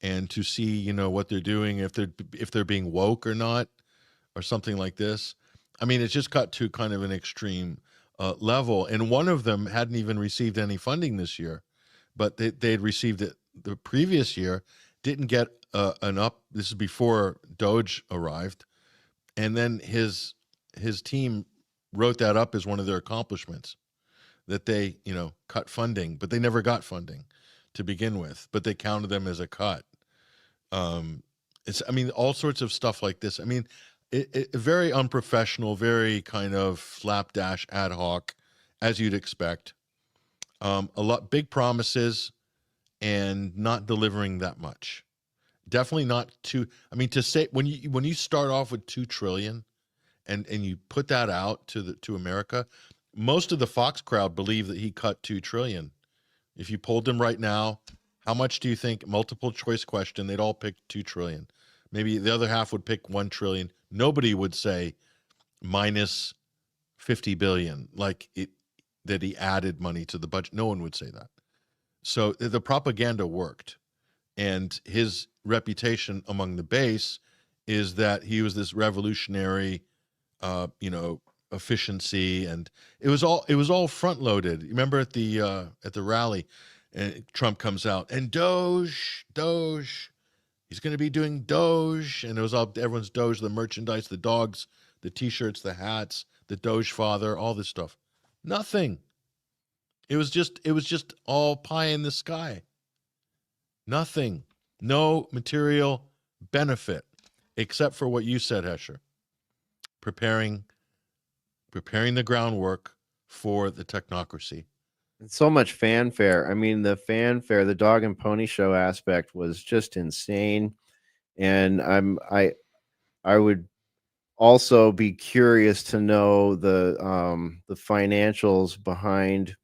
S1: and to see what they're doing, if they're being woke or not, or something like this. I mean, it just got to kind of an extreme level, and one of them hadn't even received any funding this year, but they had received it the previous year, didn't get this is before DOGE arrived, and then his team wrote that up as one of their accomplishments, that they cut funding, but they never got funding to begin with, but they counted them as a cut. All sorts of stuff like this. I mean, it very unprofessional, very kind of slapdash, ad hoc, as you'd expect. A lot big promises and not delivering that much. Definitely not to say, when you start off with $2 trillion and you put that out to America, most of the Fox crowd believe that he cut $2 trillion. If you polled them right now, how much do you think, multiple choice question, they'd all pick $2 trillion. Maybe the other half would pick $1 trillion. Nobody would say minus 50 billion, like that he added money to the budget. No one would say that. So the propaganda worked, and his reputation among the base is that he was this revolutionary, efficiency, and it was all front loaded. Remember at the rally, and Trump comes out and Doge, he's going to be doing Doge, and it was all everyone's Doge, the merchandise, the dogs, the T-shirts, the hats, the Doge father, all this stuff. Nothing. It was just all pie in the sky. Nothing. No material benefit, except for what you said, Hesher. Preparing the groundwork for the technocracy.
S2: And so much fanfare. I mean, the fanfare, the dog and pony show aspect was just insane. And I would also be curious to know the financials behind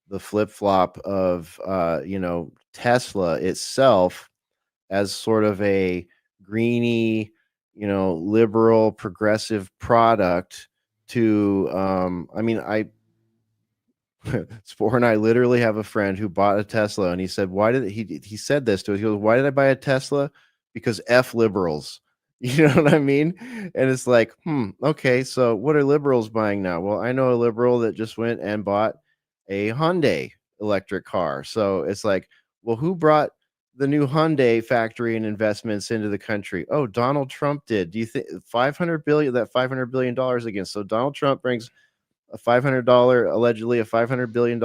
S2: the flip-flop of Tesla itself as sort of a greeny, liberal, progressive product to I mean, Spore and I literally have a friend who bought a Tesla, and he said, "Why did he said this to us? He goes, "Why did I buy a Tesla? Because F liberals." You know what I mean? And it's like, okay, so what are liberals buying now? Well, I know a liberal that just went and bought a Hyundai electric car. So it's like, well, who brought the new Hyundai factory and investments into the country? Oh, Donald Trump did. Do you think 500 billion, that $500 billion again? So Donald Trump brings a $500 allegedly a $500 billion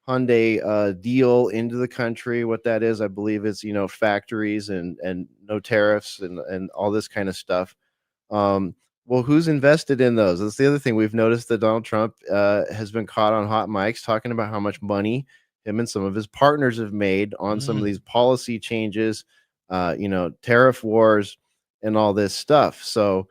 S2: Hyundai deal into the country. What that is, I believe, is factories and no tariffs and all this kind of stuff. Well, who's invested in those? That's the other thing we've noticed that Donald Trump has been caught on hot mics talking about how much money him and some of his partners have made on some of these policy changes, tariff wars, and all this stuff. So,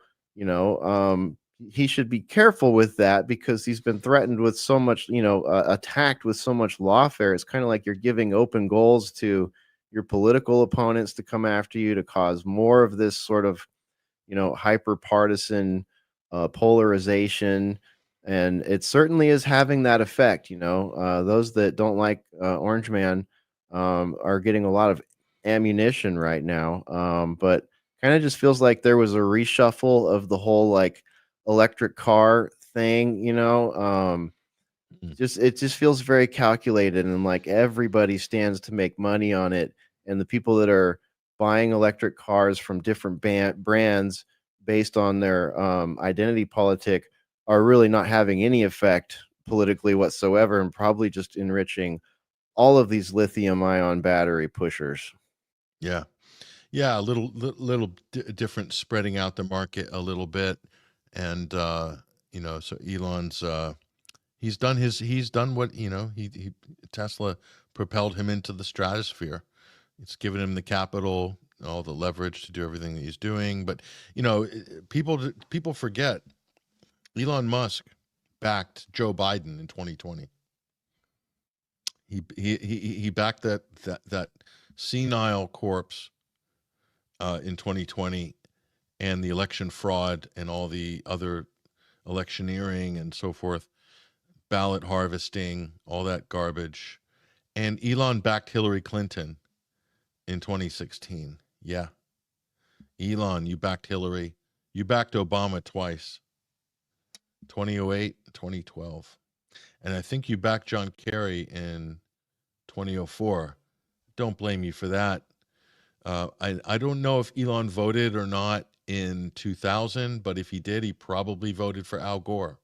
S2: he should be careful with that because he's been threatened with so much, attacked with so much lawfare. It's kind of like you're giving open goals to your political opponents to come after you to cause more of this sort of, hyper partisan polarization. And it certainly is having that effect. Those that don't like Orange Man are getting a lot of ammunition right now. But kind of just feels like there was a reshuffle of the whole like electric car thing, it just feels very calculated and like everybody stands to make money on it. And the people that are buying electric cars from different brands based on their identity politic are really not having any effect politically whatsoever and probably just enriching all of these lithium ion battery pushers.
S1: Yeah. Yeah, a little different, spreading out the market a little bit. And so Elon's he's done what, he Tesla propelled him into the stratosphere. It's given him the capital, all the leverage to do everything that he's doing. But people forget Elon Musk backed Joe Biden in 2020. He backed that senile corpse in 2020, and the election fraud and all the other electioneering and so forth, ballot harvesting, all that garbage. And Elon backed Hillary Clinton in 2016. Yeah. Elon, you backed Hillary. You backed Obama twice, 2008, 2012. And I think you backed John Kerry in 2004. Don't blame you for that. I don't know if Elon voted or not in 2000, but if he did, he probably voted for Al Gore.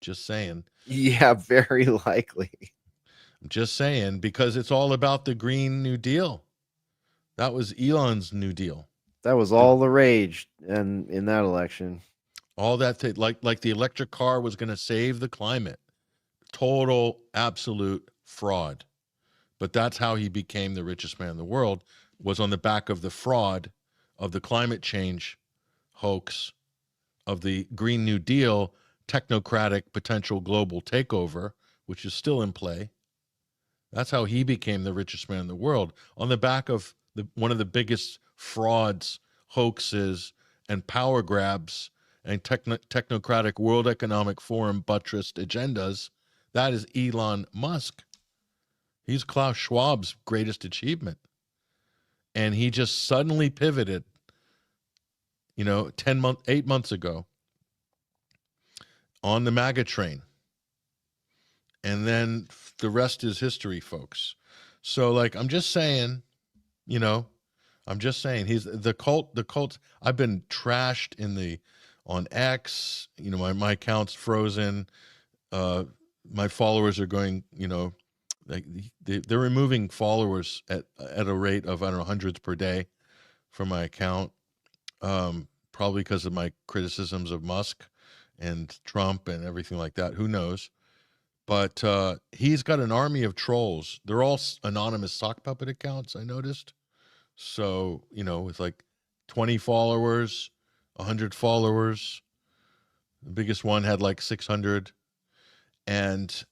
S1: Just saying.
S2: Yeah, very likely.
S1: I'm just saying, because it's all about the Green New Deal. That was Elon's New Deal.
S2: That was all the rage and in that election.
S1: All that like the electric car was going to save the climate. Total, absolute fraud. But that's how he became the richest man in the world, was on the back of the fraud of the climate change hoax, of the Green New Deal, technocratic potential global takeover, which is still in play. That's how he became the richest man in the world, on the back of one of the biggest frauds, hoaxes, and power grabs and technocratic World Economic Forum buttressed agendas. That is Elon Musk. He's Klaus Schwab's greatest achievement. And he just suddenly pivoted, 8 months ago on the MAGA train. And then the rest is history, folks. So I'm just saying, he's the cult. I've been trashed on X, my account's frozen. My followers are going, they're removing followers at a rate of, I don't know, hundreds per day from my account. Probably because of my criticisms of Musk and Trump and everything like that. Who knows? But he's got an army of trolls. They're all anonymous sock puppet accounts, I noticed. So, with 20 followers, 100 followers. The biggest one had 600. And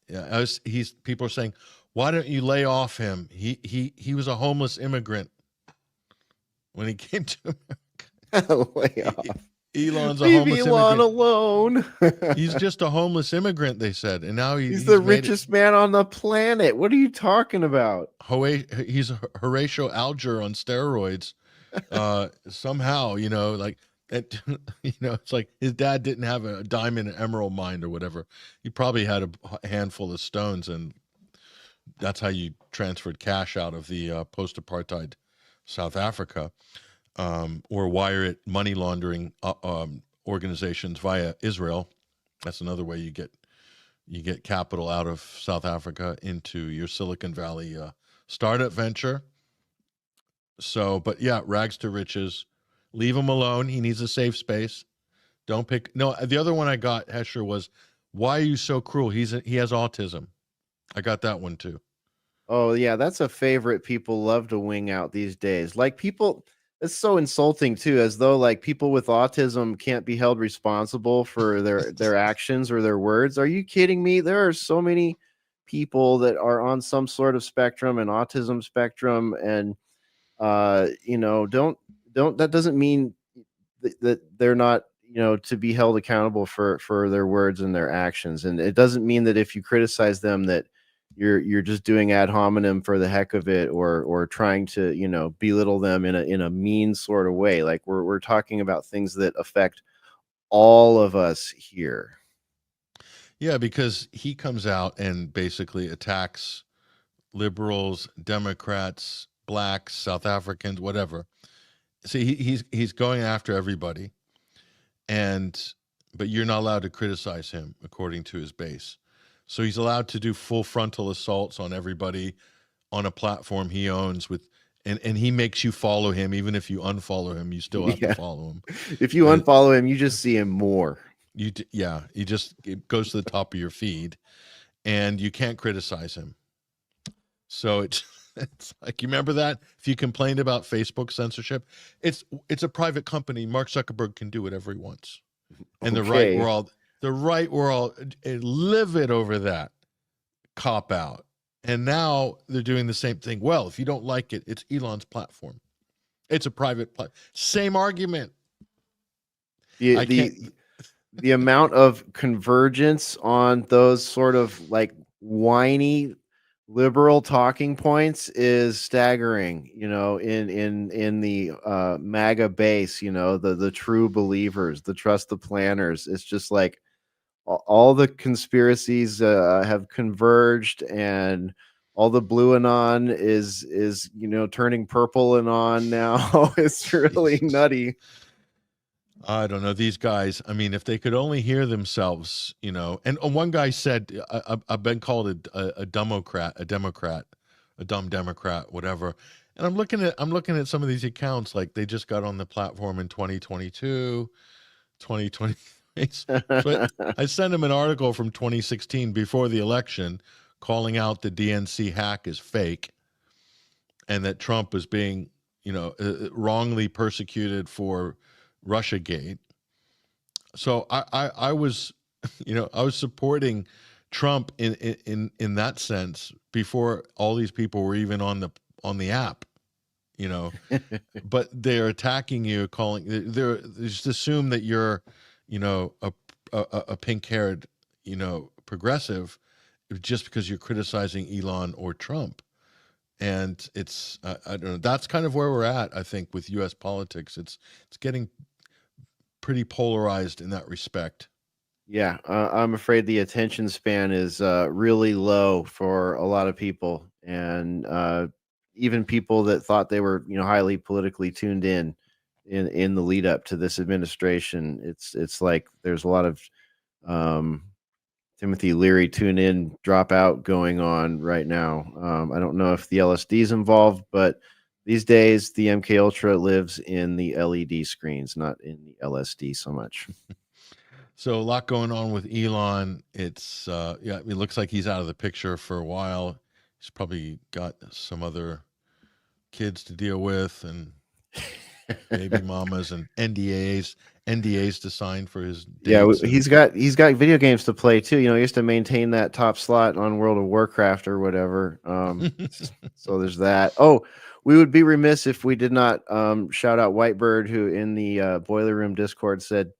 S1: people are saying, why don't you lay off him? He was a homeless immigrant when he came to America.
S2: Lay off.
S1: Elon's a
S2: Leave
S1: homeless
S2: Elon
S1: immigrant.
S2: alone.
S1: He's just a homeless immigrant, they said, and now
S2: He's
S1: he's
S2: the
S1: made it.
S2: richest man on the planet. What are you talking about?
S1: He's Horatio Alger on steroids. Somehow, like it, it's like his dad didn't have a diamond and emerald mine or whatever. He probably had a handful of stones, and that's how you transferred cash out of the post-apartheid South Africa, or wire it money laundering organizations via Israel. That's another way you get capital out of South Africa into your Silicon Valley startup venture. So, but yeah, rags to riches. Leave him alone. He needs a safe space. Don't pick. No, the other one I got, Hesher, was, why are you so cruel? He has autism. I got that one too.
S2: Oh yeah, that's a favorite people love to wing out these days. Like people, it's so insulting too, as though like people with autism can't be held responsible for their actions or their words. Are you kidding me? There are so many people that are on some sort of spectrum, and autism spectrum, and don't that doesn't mean that they're not, to be held accountable for their words and their actions. And it doesn't mean that if you criticize them that you're just doing ad hominem for the heck of it, or trying to, belittle them in a mean sort of way. Like we're talking about things that affect all of us here.
S1: Yeah, because he comes out and basically attacks liberals, Democrats, blacks, South Africans, whatever. See, he's going after everybody, but you're not allowed to criticize him according to his base. So he's allowed to do full frontal assaults on everybody on a platform he owns and he makes you follow him. Even if you unfollow him, you still have to follow him.
S2: If you unfollow him, you just see him more.
S1: It goes to the top of your feed, and you can't criticize him. So it's like, you remember that if you complained about Facebook censorship, it's a private company. Mark Zuckerberg can do whatever he wants, and the right we're all livid over that cop out. And now they're doing the same thing. Well, if you don't like it, it's Elon's platform. It's a private platform. Same argument.
S2: The amount of convergence on those sort of like whiny liberal talking points is staggering, in the MAGA base, the true believers, the trust the planners. It's just like all the conspiracies have converged, and all the blue anon is turning purple and on now. It's really nutty.
S1: I don't know, these guys. I mean, if they could only hear themselves, And one guy said, I've been called a Democrat, a dumb Democrat, whatever. And I'm looking at some of these accounts, like they just got on the platform in 2022, 2023. So I sent him an article from 2016 before the election, calling out the DNC hack as fake, and that Trump was being, wrongly persecuted for Russiagate. So I was, I was supporting Trump in that sense before all these people were even on the app, but they're attacking you, they just assume that you're, a pink-haired, progressive, just because you're criticizing Elon or Trump. And it's, I don't know, that's kind of where we're at, I think, with U.S. politics. It's getting pretty polarized in that respect.
S2: Yeah, I'm afraid the attention span is really low for a lot of people, and even people that thought they were, highly politically tuned in the lead up to this administration. It's like there's a lot of Timothy Leary tune in, drop out going on right now. I don't know if the LSD is involved, but these days the MK Ultra lives in the LED screens, not in the LSD so much.
S1: So a lot going on with Elon. It's it looks like he's out of the picture for a while. He's probably got some other kids to deal with, and baby mamas, and NDAs to sign for his dates.
S2: Yeah, he's got video games to play too. He has to maintain that top slot on World of Warcraft or whatever. So there's that. Oh, We would be remiss if we did not shout out Whitebird, who in the Boiler Room Discord said,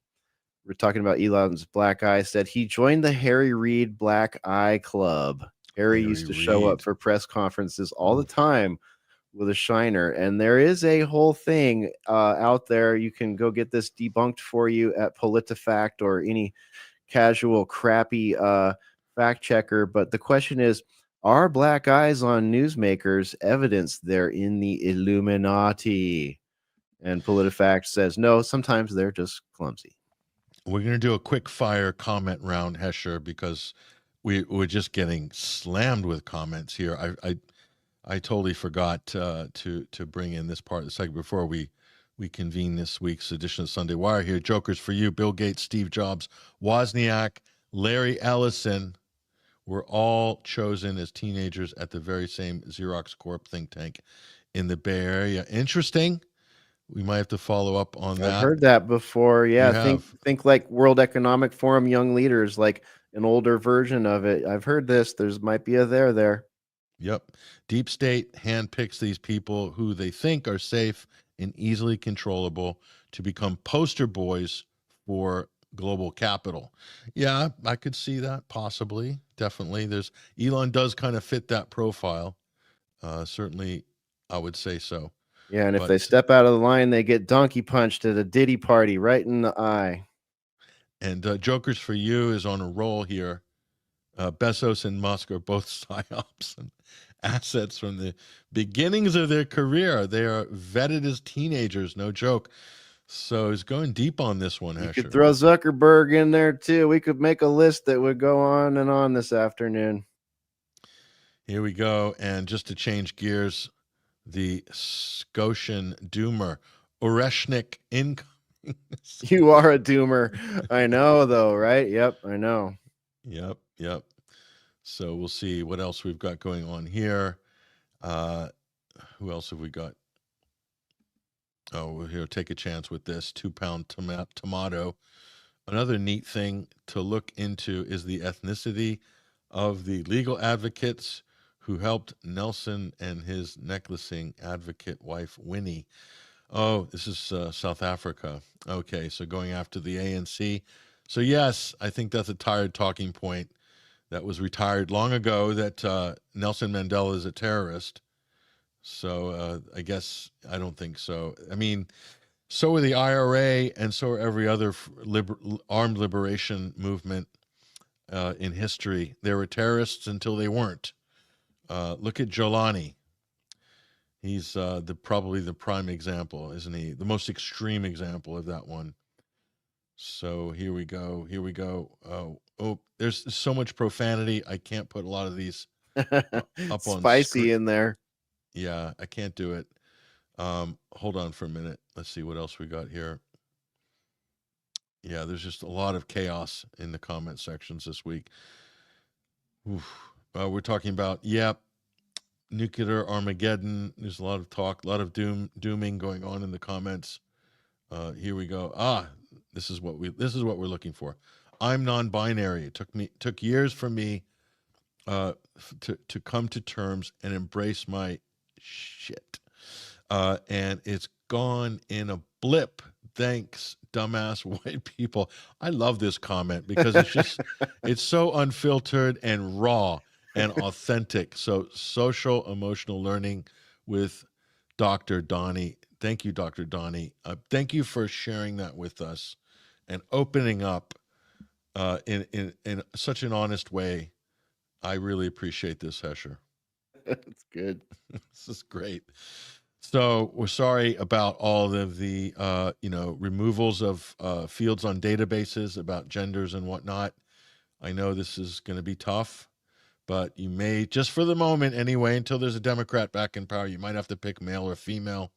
S2: we're talking about Elon's black eye, said he joined the Harry Reid Black Eye Club. Harry used to show up for press conferences all the time with a shiner, and there is a whole thing out there. You can go get this debunked for you at PolitiFact or any casual crappy fact checker. But the question is, are black eyes on newsmakers evidence they're in the Illuminati? And PolitiFact says no, sometimes they're just clumsy.
S1: We're going to do a quick fire comment round, Hesher, because we're just getting slammed with comments here. I totally forgot to bring in this part of the segment before we convene this week's edition of Sunday Wire here. Jokers for you: Bill Gates, Steve Jobs, Wozniak, Larry Ellison were all chosen as teenagers at the very same Xerox Corp think tank in the Bay Area. Interesting. We might have to follow up on that.
S2: I've heard that before. Yeah,
S1: You have?
S2: Think like World Economic Forum Young Leaders, like an older version of it. I've heard this. There's might be a there.
S1: Yep. Deep State handpicks these people who they think are safe and easily controllable to become poster boys for global capital. Yeah, I could see that possibly. Definitely. Elon does kind of fit that profile. Certainly, I would say so.
S2: Yeah, and if they step out of the line, they get donkey punched at a Diddy party right in the eye.
S1: And Jokers for You is on a roll here. Bezos and Musk are both psyops and assets from the beginnings of their career. They are vetted as teenagers, no joke. So he's going deep on this one, Hesher.
S2: You could throw Zuckerberg in there too. We could make a list that would go on and on this afternoon.
S1: Here we go. And just to change gears, the Scotian doomer, Oreshnik incoming.
S2: You are a doomer. I know, though, right? Yep, I know.
S1: Yep. So we'll see what else we've got going on here. Who else have we got? Oh, we're here. Take a chance with this 2-pound tomato. Another neat thing to look into is the ethnicity of the legal advocates who helped Nelson and his necklacing advocate wife, Winnie. Oh, this is South Africa. Okay, so going after the ANC. So yes, I think that's a tired talking point that was retired long ago, that Nelson Mandela is a terrorist. So I guess I don't think so. I mean, so are the IRA and so are every other armed liberation movement in history. They were terrorists until they weren't. Look at Jolani. He's probably the prime example, isn't he? The most extreme example of that one. So here we go. Oh, there's so much profanity. I can't put a lot of these up on
S2: spicy in there.
S1: Yeah, I can't do it. Hold on for a minute. Let's see what else we got here. Yeah, there's just a lot of chaos in the comment sections this week. We're talking about, nuclear Armageddon. There's a lot of talk, a lot of dooming going on in the comments. Here we go. This is what we're looking for. I'm non-binary. It took years for me to come to terms and embrace my shit. And it's gone in a blip. Thanks, dumbass white people. I love this comment because it's so unfiltered and raw and authentic. So social emotional learning with Dr. Donnie. Thank you, Dr. Donnie. Thank you for sharing that with us and opening up in such an honest way. I really appreciate this, Hesher.
S2: That's good.
S1: This is great. So we're sorry about all of the removals of fields on databases about genders and whatnot. I know this is going to be tough, but you may, just for the moment anyway, until there's a Democrat back in power, you might have to pick male or female.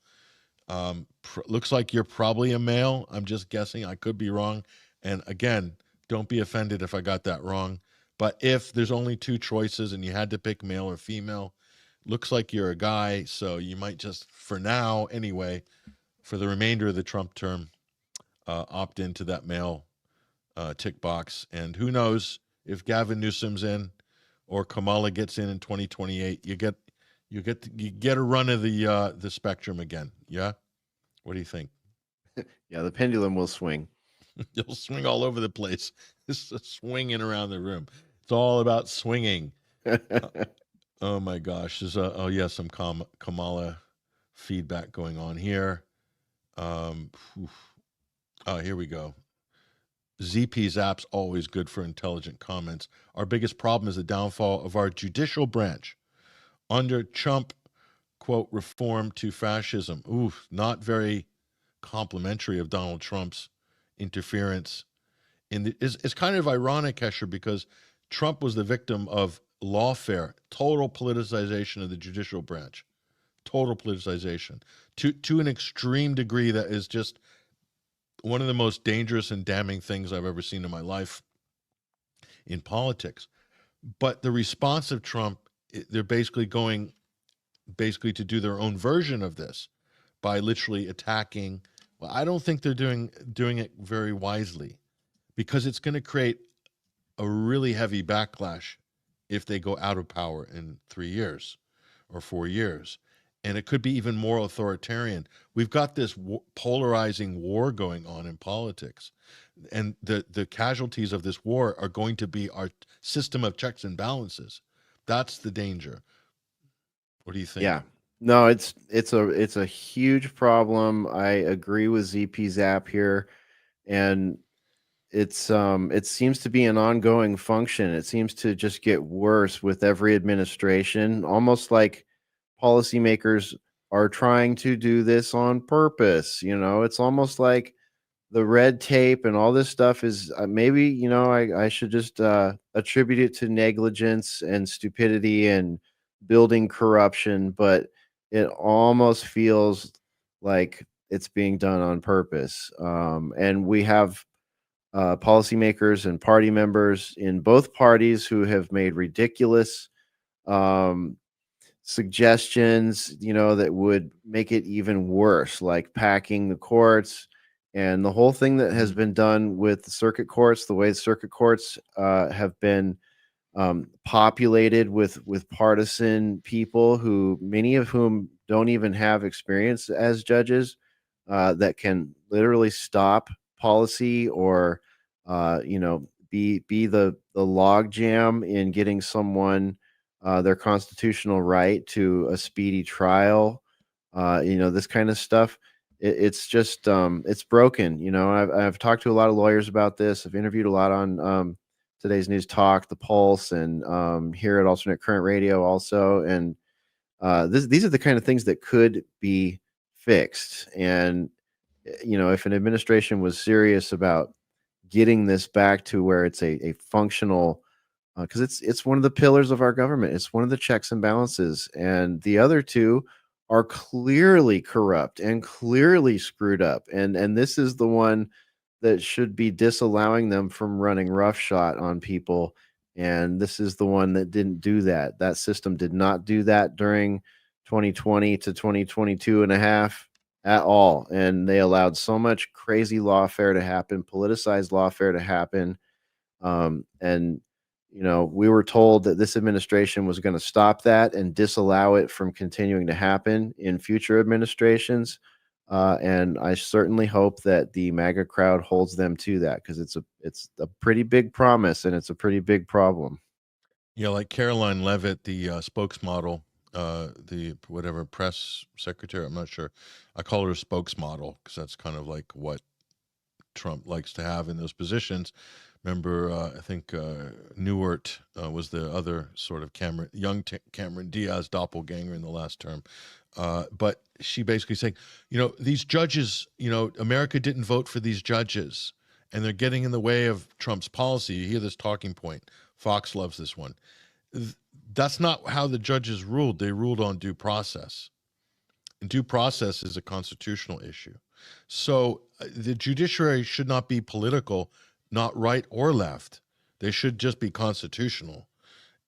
S1: Looks like you're probably a male. I'm just guessing. I could be wrong. And again, don't be offended if I got that wrong. But if there's only two choices and you had to pick male or female, looks like you're a guy. So you might just, for now anyway, for the remainder of the Trump term, opt into that male tick box. And who knows if Gavin Newsom's in or Kamala gets in 2028, You get a run of the spectrum again. Yeah. What do you think?
S2: Yeah, the pendulum will swing.
S1: You'll swing all over the place. It's swinging around the room. It's all about swinging. Oh my gosh. There's some Kamala feedback going on here. Here we go. ZP's app's always good for intelligent comments. Our biggest problem is the downfall of our judicial branch. Under Trump, quote, reform to fascism. Oof, not very complimentary of Donald Trump's interference. It's kind of ironic, Hesher, because Trump was the victim of lawfare, total politicization of the judicial branch, total politicization to an extreme degree that is just one of the most dangerous and damning things I've ever seen in my life in politics. But the response of Trump, they're basically going to do their own version of this by literally attacking. Well, I don't think they're doing it very wisely, because it's going to create a really heavy backlash if they go out of power in 3 years or 4 years. And it could be even more authoritarian. We've got this polarizing war going on in politics. And the casualties of this war are going to be our system of checks and balances. That's the danger. What do you think?
S2: Yeah. No, it's a huge problem. I agree with ZP's app here. And it seems to be an ongoing function. It seems to just get worse with every administration, almost like policymakers are trying to do this on purpose. It's almost like the red tape and all this stuff is maybe, I should just attribute it to negligence and stupidity and building corruption, but it almost feels like it's being done on purpose. And we have policymakers and party members in both parties who have made ridiculous suggestions, that would make it even worse, like packing the courts and the whole thing that has been done with the circuit courts, the way the circuit courts have been populated with partisan people who, many of whom don't even have experience as judges, that can literally stop policy or be the log jam in getting someone their constitutional right to a speedy trial. This kind of stuff. It's just it's broken. I've talked to a lot of lawyers about this. I've interviewed a lot on today's News Talk, The Pulse, and here at Alternate Current Radio also. And these are the kind of things that could be fixed. And if an administration was serious about getting this back to where it's a functional, because it's one of the pillars of our government. It's one of the checks and balances, and the other two are clearly corrupt and clearly screwed up. And this is the one that should be disallowing them from running roughshod on people. And this is the one that didn't do that. That system did not do that during 2020 to 2022 and a half at all. And they allowed so much crazy lawfare to happen, politicized lawfare to happen. And we were told that this administration was going to stop that and disallow it from continuing to happen in future administrations. And I certainly hope that the MAGA crowd holds them to that, because it's a pretty big promise and it's a pretty big problem.
S1: Yeah, like Caroline Levitt, the spokesmodel, the whatever press secretary, I'm not sure. I call her a spokesmodel because that's kind of like what Trump likes to have in those positions. Remember, I think Newert was the other sort of Cameron Diaz doppelganger in the last term. But she basically saying, these judges, America didn't vote for these judges, and they're getting in the way of Trump's policy. You hear this talking point. Fox loves this one. That's not how the judges ruled. They ruled on due process. And due process is a constitutional issue. So the judiciary should not be political, not right or left. They should just be constitutional.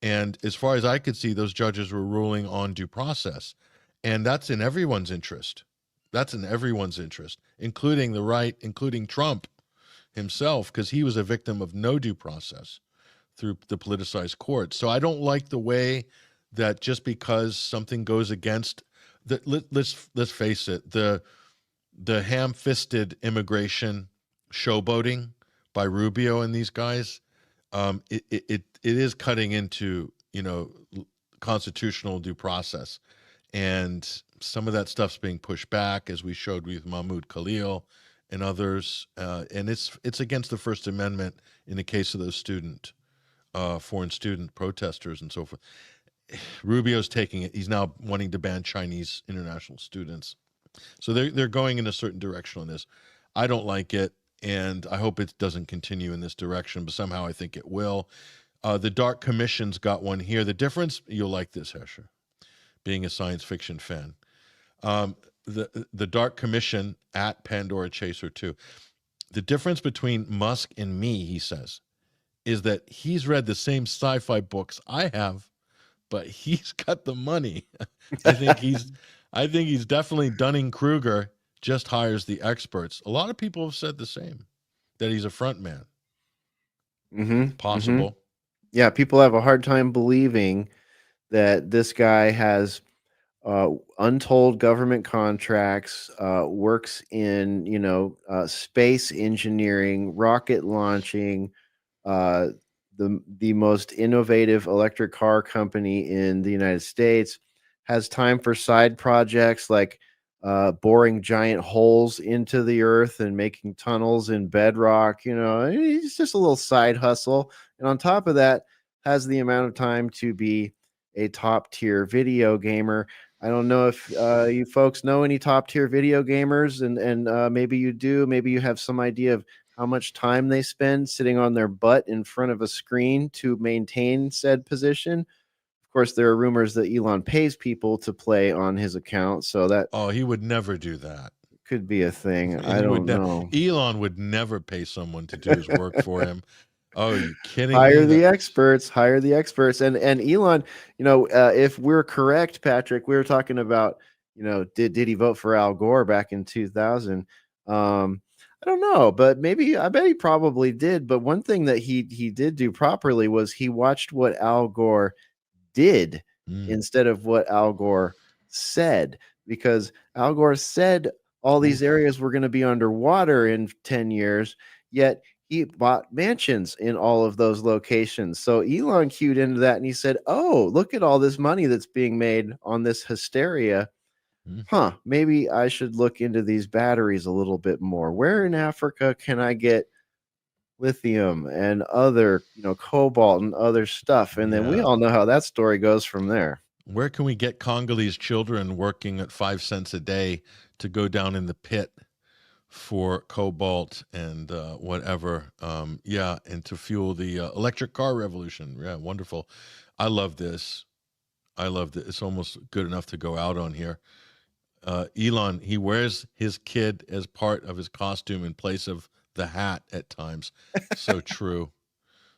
S1: And as far as I could see, those judges were ruling on due process. And that's in everyone's interest. That's in everyone's interest, including the right, including Trump himself, because he was a victim of no due process through the politicized courts. So I don't like the way that just because something goes against let's face it, the ham-fisted immigration showboating by Rubio and these guys, it is cutting into, constitutional due process, and some of that stuff's being pushed back, as we showed with Mahmoud Khalil and others, and it's against the First Amendment in the case of those foreign student protesters and so forth. Rubio's taking it. He's now wanting to ban Chinese international students. So they're going in a certain direction on this. I don't like it, and I hope it doesn't continue in this direction, but somehow I think it will. The Dark Commission's got one here. The difference, you'll like this, Hesher, being a science fiction fan. The Dark Commission at Pandora Chaser 2. The difference between Musk and me, he says, is that he's read the same sci-fi books I have, but he's got the money. I think he's definitely Dunning-Kruger, just hires the experts. A lot of people have said the same, that he's a front man. Possible.
S2: Mm-hmm. Yeah, people have a hard time believing that this guy has untold government contracts, works in space engineering, rocket launching, the most innovative electric car company in the United States, has time for side projects like boring giant holes into the earth and making tunnels in bedrock. It's just a little side hustle. And on top of that, has the amount of time to be a top tier video gamer. I don't know if you folks know any top tier video gamers, and maybe you do. Maybe you have some idea of how much time they spend sitting on their butt in front of a screen to maintain said position. Of course, there are rumors that Elon pays people to play on his account, so that
S1: he would never do that.
S2: Could be a thing. I don't know.
S1: Elon would never pay someone to do his work for him. Oh, are you kidding
S2: Hire
S1: me?
S2: The experts. Hire the experts. And Elon, if we're correct, Patrick, we were talking about, did he vote for Al Gore back in 2000? I don't know, but I bet he probably did. But one thing that he did do properly was he watched what Al Gore did instead of what Al Gore said, because Al Gore said all these areas were going to be underwater in 10 years, yet he bought mansions in all of those locations. So Elon cued into that and he said, oh, look at all this money that's being made on this hysteria. Maybe I should look into these batteries a little bit more. Where in Africa can I get lithium and other, cobalt and other stuff? And then we all know how that story goes from there.
S1: Where can we get Congolese children working at 5 cents a day to go down in the pit for cobalt and whatever? And to fuel the electric car revolution. Yeah, wonderful. I love this. It's almost good enough to go out on here. Elon, he wears his kid as part of his costume in place of the hat at times. So true.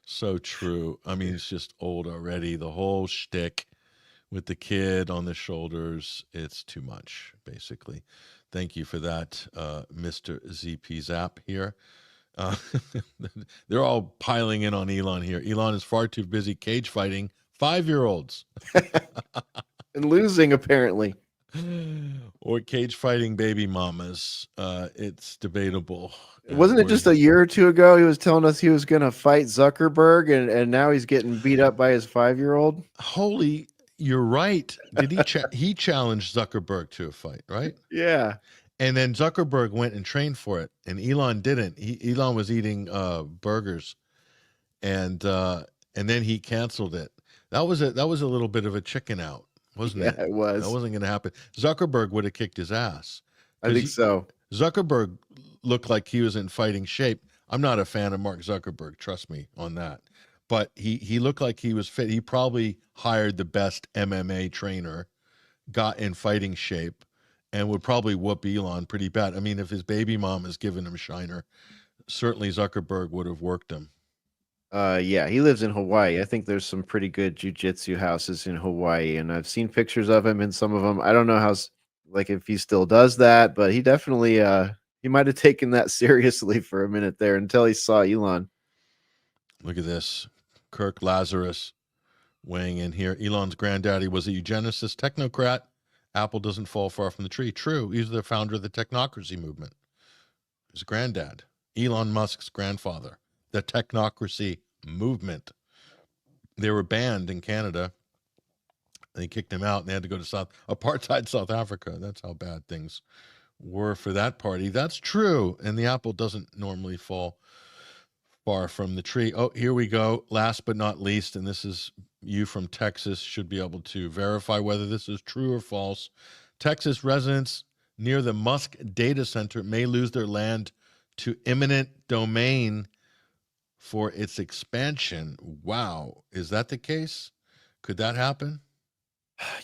S1: So true. I mean, it's just old already. The whole shtick with the kid on the shoulders, it's too much, basically. Thank you for that, Mr. ZP Zap here. They're all piling in on Elon here. Elon is far too busy cage fighting 5-year-olds.
S2: And losing, apparently.
S1: Or cage fighting baby mamas. It's debatable.
S2: Wasn't it just a year or two ago he was telling us he was going to fight Zuckerberg, and now he's getting beat up by his 5-year-old?
S1: Holy, you're right. Did he challenged Zuckerberg to a fight, right?
S2: Yeah.
S1: And then Zuckerberg went and trained for it, and Elon didn't. Elon was eating burgers, and then he canceled it. That was a little bit of a chicken out, wasn't it?
S2: Yeah, it was.
S1: That wasn't going to happen. Zuckerberg would have kicked his ass.
S2: I think so.
S1: Zuckerberg looked like he was in fighting shape. I'm not a fan of Mark Zuckerberg, trust me on that. But he looked like he was fit. He probably hired the best MMA trainer, got in fighting shape, and would probably whoop Elon pretty bad. I mean, if his baby mom is giving him shiner, certainly Zuckerberg would have worked him.
S2: Yeah, he lives in Hawaii. I think there's some pretty good jiu-jitsu houses in Hawaii, and I've seen pictures of him in some of them. I don't know if he still does that, but he definitely he might have taken that seriously for a minute there until he saw Elon.
S1: Look at this. Kirk Lazarus weighing in here. Elon's granddaddy was a eugenicist technocrat. Apple doesn't fall far from the tree. True. He's the founder of the technocracy movement. His granddad, Elon Musk's grandfather, the technocracy movement. They were banned in Canada. They kicked him out and they had to go to apartheid South Africa. That's how bad things were for that party. That's true. And the apple doesn't normally fall far from the tree. Oh, here we go. Last but not least, and this is you from Texas should be able to verify whether this is true or false. Texas residents near the Musk data center may lose their land to eminent domain for its expansion. Wow. Is that the case? Could that happen?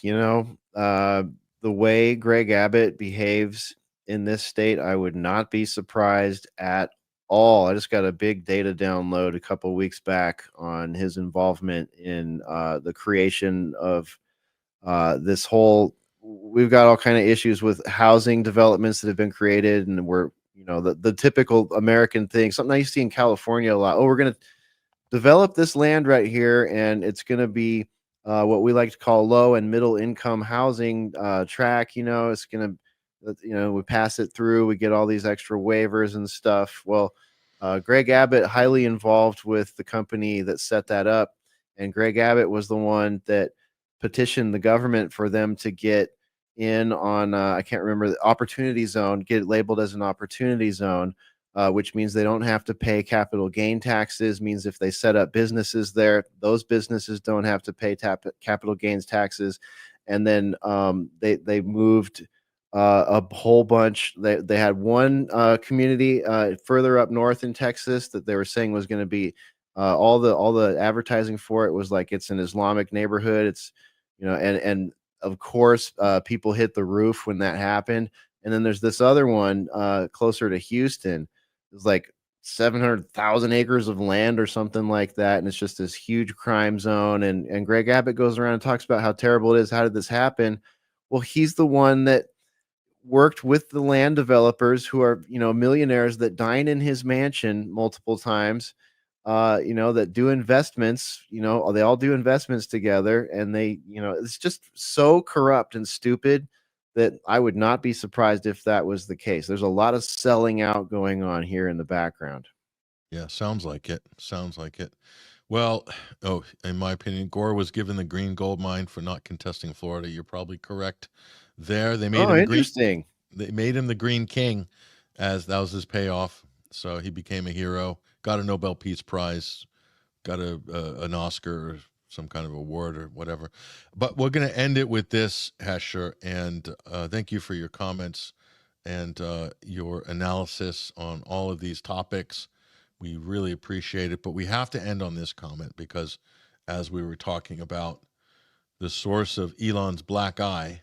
S2: You know, the way Greg Abbott behaves in this state, I would not be surprised at all. I just got a big data download a couple weeks back on his involvement in the creation of this whole. We've got all kind of issues with housing developments that have been created, and we're, you know, the typical American thing. Something I used to see in California a lot. Oh, we're going to develop this land right here, and it's going to be what we like to call low and middle income housing track. You know, it's going to, you know, we pass it through, we get all these extra waivers and stuff. Well, Greg Abbott highly involved with the company that set that up, and Greg Abbott was the one that petitioned the government for them to get in on I can't remember, the opportunity zone, get it labeled as an opportunity zone, which means they don't have to pay capital gain taxes, means if they set up businesses there, those businesses don't have to pay capital gains taxes. And then they moved a whole bunch. They had one community further up north in Texas that they were saying was going to be all the advertising for it was like it's an Islamic neighborhood. It's, you know, and of course people hit the roof when that happened. And then there's this other one closer to Houston. It's like 700,000 acres of land or something like that. And it's just this huge crime zone. And Greg Abbott goes around and talks about how terrible it is. How did this happen? Well, he's the one that worked with the land developers who are, you know, millionaires that dine in his mansion multiple times, you know, that do investments, you know, they all do investments together. And they, you know, it's just so corrupt and stupid that I would not be surprised if that was the case. There's a lot of selling out going on here in the background.
S1: Yeah, sounds like it. Sounds like it. Well, oh, in my opinion, Gore was given the green gold mine for not contesting Florida. You're probably correct there. They made him
S2: Interesting.
S1: They made him the Green King, as that was his payoff. So he became a hero, got a Nobel Peace Prize, got an Oscar or some kind of award or whatever. But we're going to end it with this, Hesher, and thank you for your comments and your analysis on all of these topics. We really appreciate it. But we have to end on this comment because, as we were talking about the source of Elon's black eye,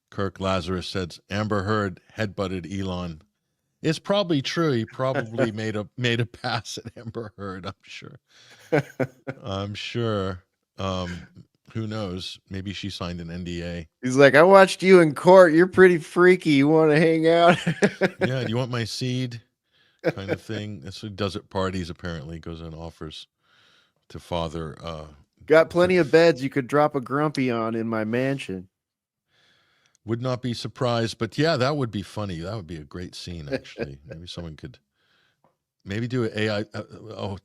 S1: Kirk Lazarus says Amber Heard headbutted Elon. It's probably true. He probably made a pass at Amber Heard. I'm sure. I'm sure. Who knows? Maybe she signed an NDA.
S2: He's like, I watched you in court. You're pretty freaky. You want to hang out?
S1: Yeah. You want my seed? Kind of thing. That's what he does at parties. Apparently, goes and offers to father.
S2: Got plenty of beds you could drop a grumpy on in my mansion.
S1: Would not be surprised, but yeah, that would be funny. That would be a great scene, actually. Maybe someone could do an AI.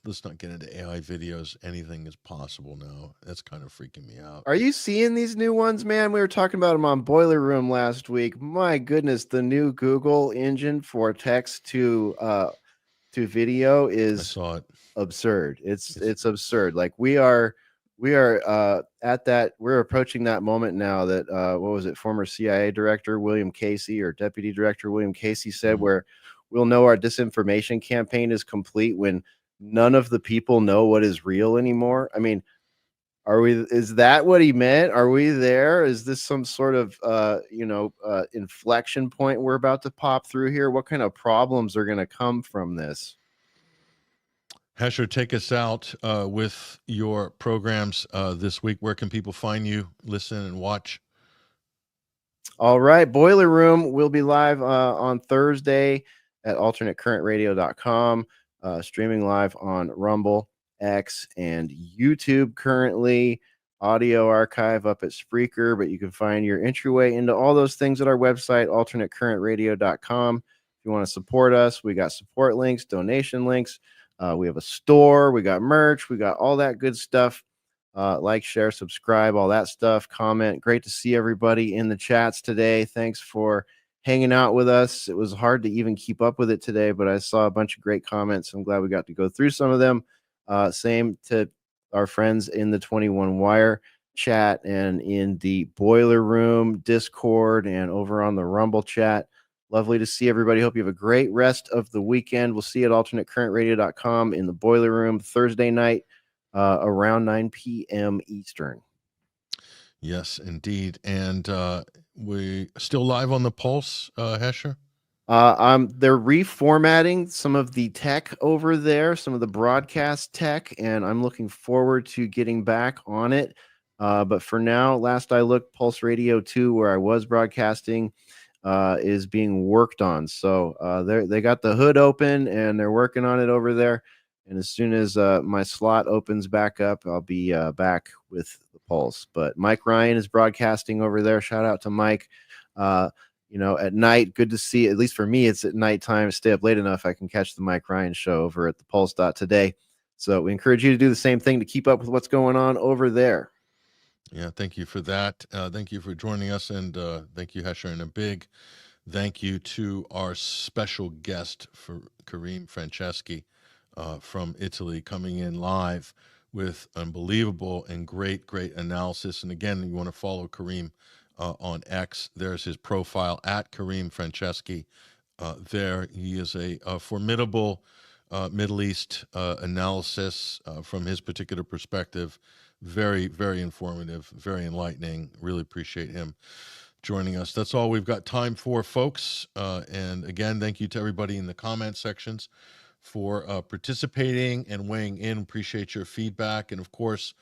S1: Let's not get into AI videos. Anything is possible now. That's kind of freaking me out.
S2: Are you seeing these new ones, man? We were talking about them on Boiler Room last week. My goodness, the new Google engine for text to video is
S1: I saw it.
S2: Absurd. It's absurd. Like we are at that, we're approaching that moment now that what was it, former CIA director William Casey or deputy director William Casey said, where we'll know our disinformation campaign is complete when none of the people know what is real anymore. I mean, is that what he meant? Are we there? Is this some sort of inflection point we're about to pop through here? What kind of problems are going to come from this?
S1: Hesher, take us out with your programs this week. Where can people find you, listen, and watch?
S2: All right. Boiler Room will be live on Thursday at alternatecurrentradio.com, streaming live on Rumble. X, and YouTube currently. Audio archive up at Spreaker, but you can find your entryway into all those things at our website, alternatecurrentradio.com. If you want to support us, we got support links, donation links. We have a store, we got merch, we got all that good stuff. Like, share, subscribe, all that stuff. Comment. Great to see everybody in the chats today. Thanks for hanging out with us. It was hard to even keep up with it today, but I saw a bunch of great comments. I'm glad we got to go through some of them. Same to our friends in the 21 Wire chat and in the Boiler Room Discord and over on the Rumble chat. Lovely to see everybody. Hope you have a great rest of the weekend. We'll see you at alternatecurrentradio.com in the Boiler Room Thursday night around 9 p.m. Eastern.
S1: Yes, indeed. And we still live on the Pulse, Hesher?
S2: They're reformatting some of the tech over there, some of the broadcast tech, and I'm looking forward to getting back on it. But for now, last I looked, Pulse Radio 2, where I was broadcasting, is being worked on. So they got the hood open and they're working on it over there. And as soon as my slot opens back up, I'll be back with the Pulse. But Mike Ryan is broadcasting over there. Shout out to Mike. At night, good to see, at least for me, it's at nighttime. Stay up late enough, I can catch the Mike Ryan show over at the Pulse.today. So we encourage you to do the same thing to keep up with what's going on over there.
S1: Yeah, thank you for that. Thank you for joining us, and thank you, Hesher, and a big thank you to our special guest, for Karim Franceschi from Italy, coming in live with unbelievable and great analysis. And again, you want to follow Karim on X. There's his profile at Karim Franceschi. There, he is a formidable Middle East analysis from his particular perspective. Very, very informative, very enlightening. Really appreciate him joining us. That's all we've got time for, folks. And again, thank you to everybody in the comment sections for participating and weighing in. Appreciate your feedback. And of course,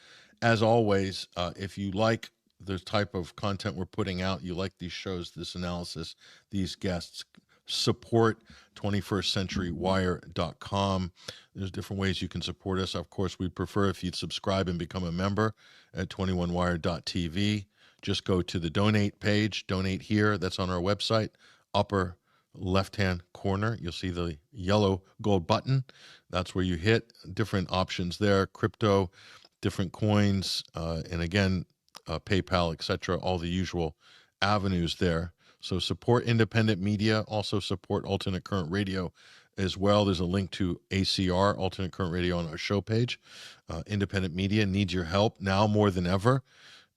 S1: as always, if you like the type of content we're putting out, you like these shows, this analysis, these guests, support 21stcenturywire.com. There's different ways you can support us. Of course, we'd prefer if you'd subscribe and become a member at 21wire.tv. Just go to the donate page, donate here. That's on our website, upper left-hand corner. You'll see the yellow gold button. That's where you hit. Different options there, crypto, different coins, and again, PayPal, etc., all the usual avenues there. So support independent media, also support Alternate Current Radio as well. There's a link to ACR, Alternate Current Radio, on our show page. Independent media needs your help now more than ever.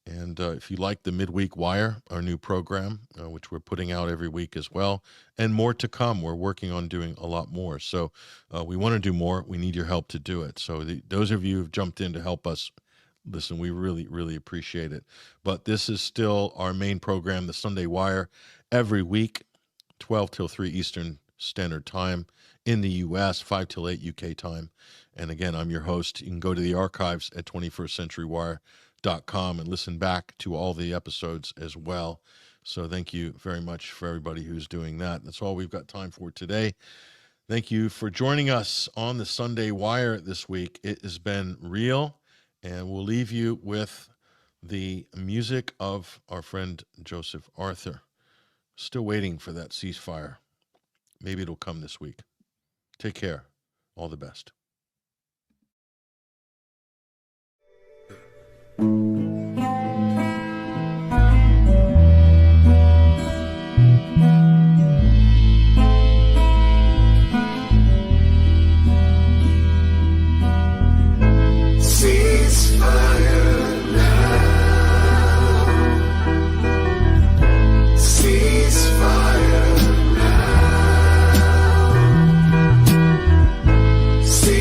S1: And if you like the Midweek Wire, our new program, which we're putting out every week as well, and more to come. We're working on doing a lot more. So we want to do more. We need your help to do it. So those of you who've jumped in to help us, listen, we really, really appreciate it. But this is still our main program, the Sunday Wire, every week, 12 till 3 Eastern Standard Time in the U.S., 5 till 8 UK time. And again, I'm your host. You can go to the archives at 21stcenturywire.com and listen back to all the episodes as well. So thank you very much for everybody who's doing that. That's all we've got time for today. Thank you for joining us on the Sunday Wire this week. It has been real. And we'll leave you with the music of our friend Joseph Arthur. Still waiting for that ceasefire. Maybe it'll come this week. Take care. All the best.
S3: See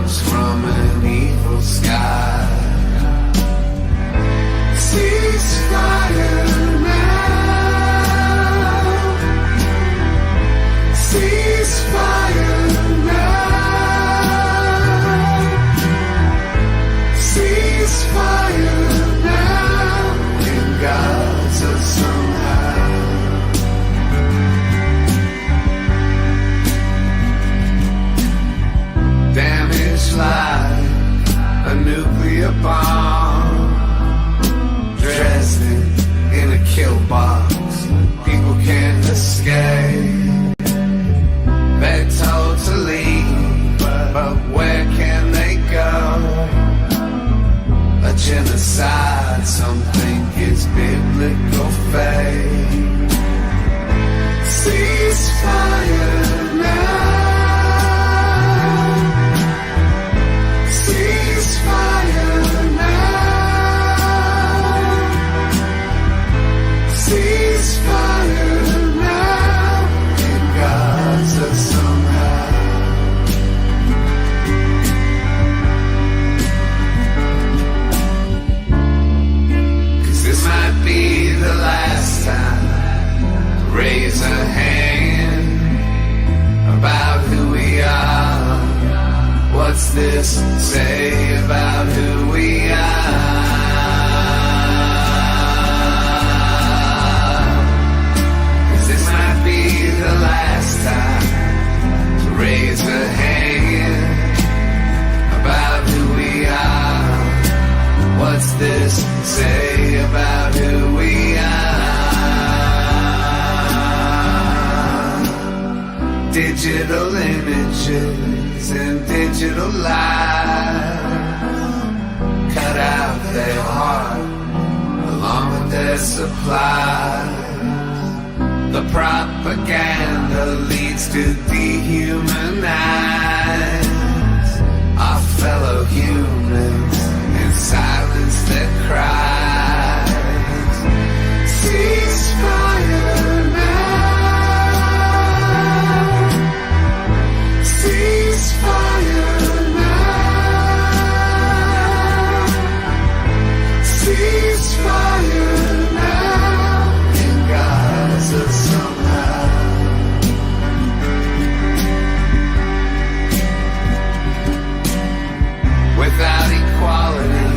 S3: comes from an evil sky. Ceasefire now. Ceasefire now. Ceasefire now in Gaza somehow. Damaged like a nuclear bomb. Dresden in a kill box. People can't escape. They're told to leave, but where can they go? A genocide, some think it's biblical fate. Ceasefire now. Ceasefire now. Ceasefire now in Gaza somehow. Cause this might be the last time to raise a hand about who we are. What's this say about who we are? Cause this might be the last time to raise a hand about who we are. What's this say about who we are? Digital images and digital lies cut out their heart along with their supply. The propaganda leads to dehumanize our fellow humans and silence their cries. Ceasefire now. Ceasefire now. Ceasefire now in Gaza somehow. Without equality,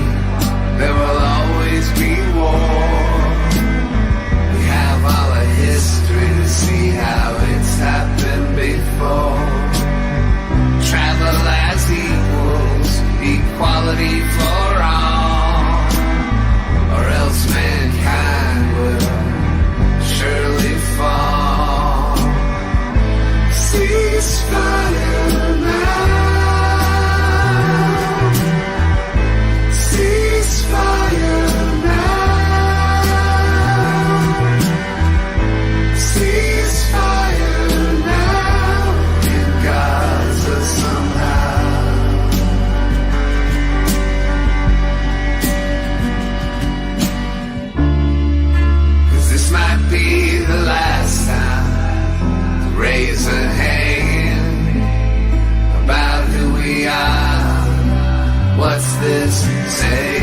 S3: there will always be war. We have all the history to see how it's happened before. Travel as equals, equality for all, or else mankind will surely fall. Ceasefire now. Ceasefire now. Ceasefire now in Gaza somehow. Cause this might be the last time to raise a hand about who we are. What's this say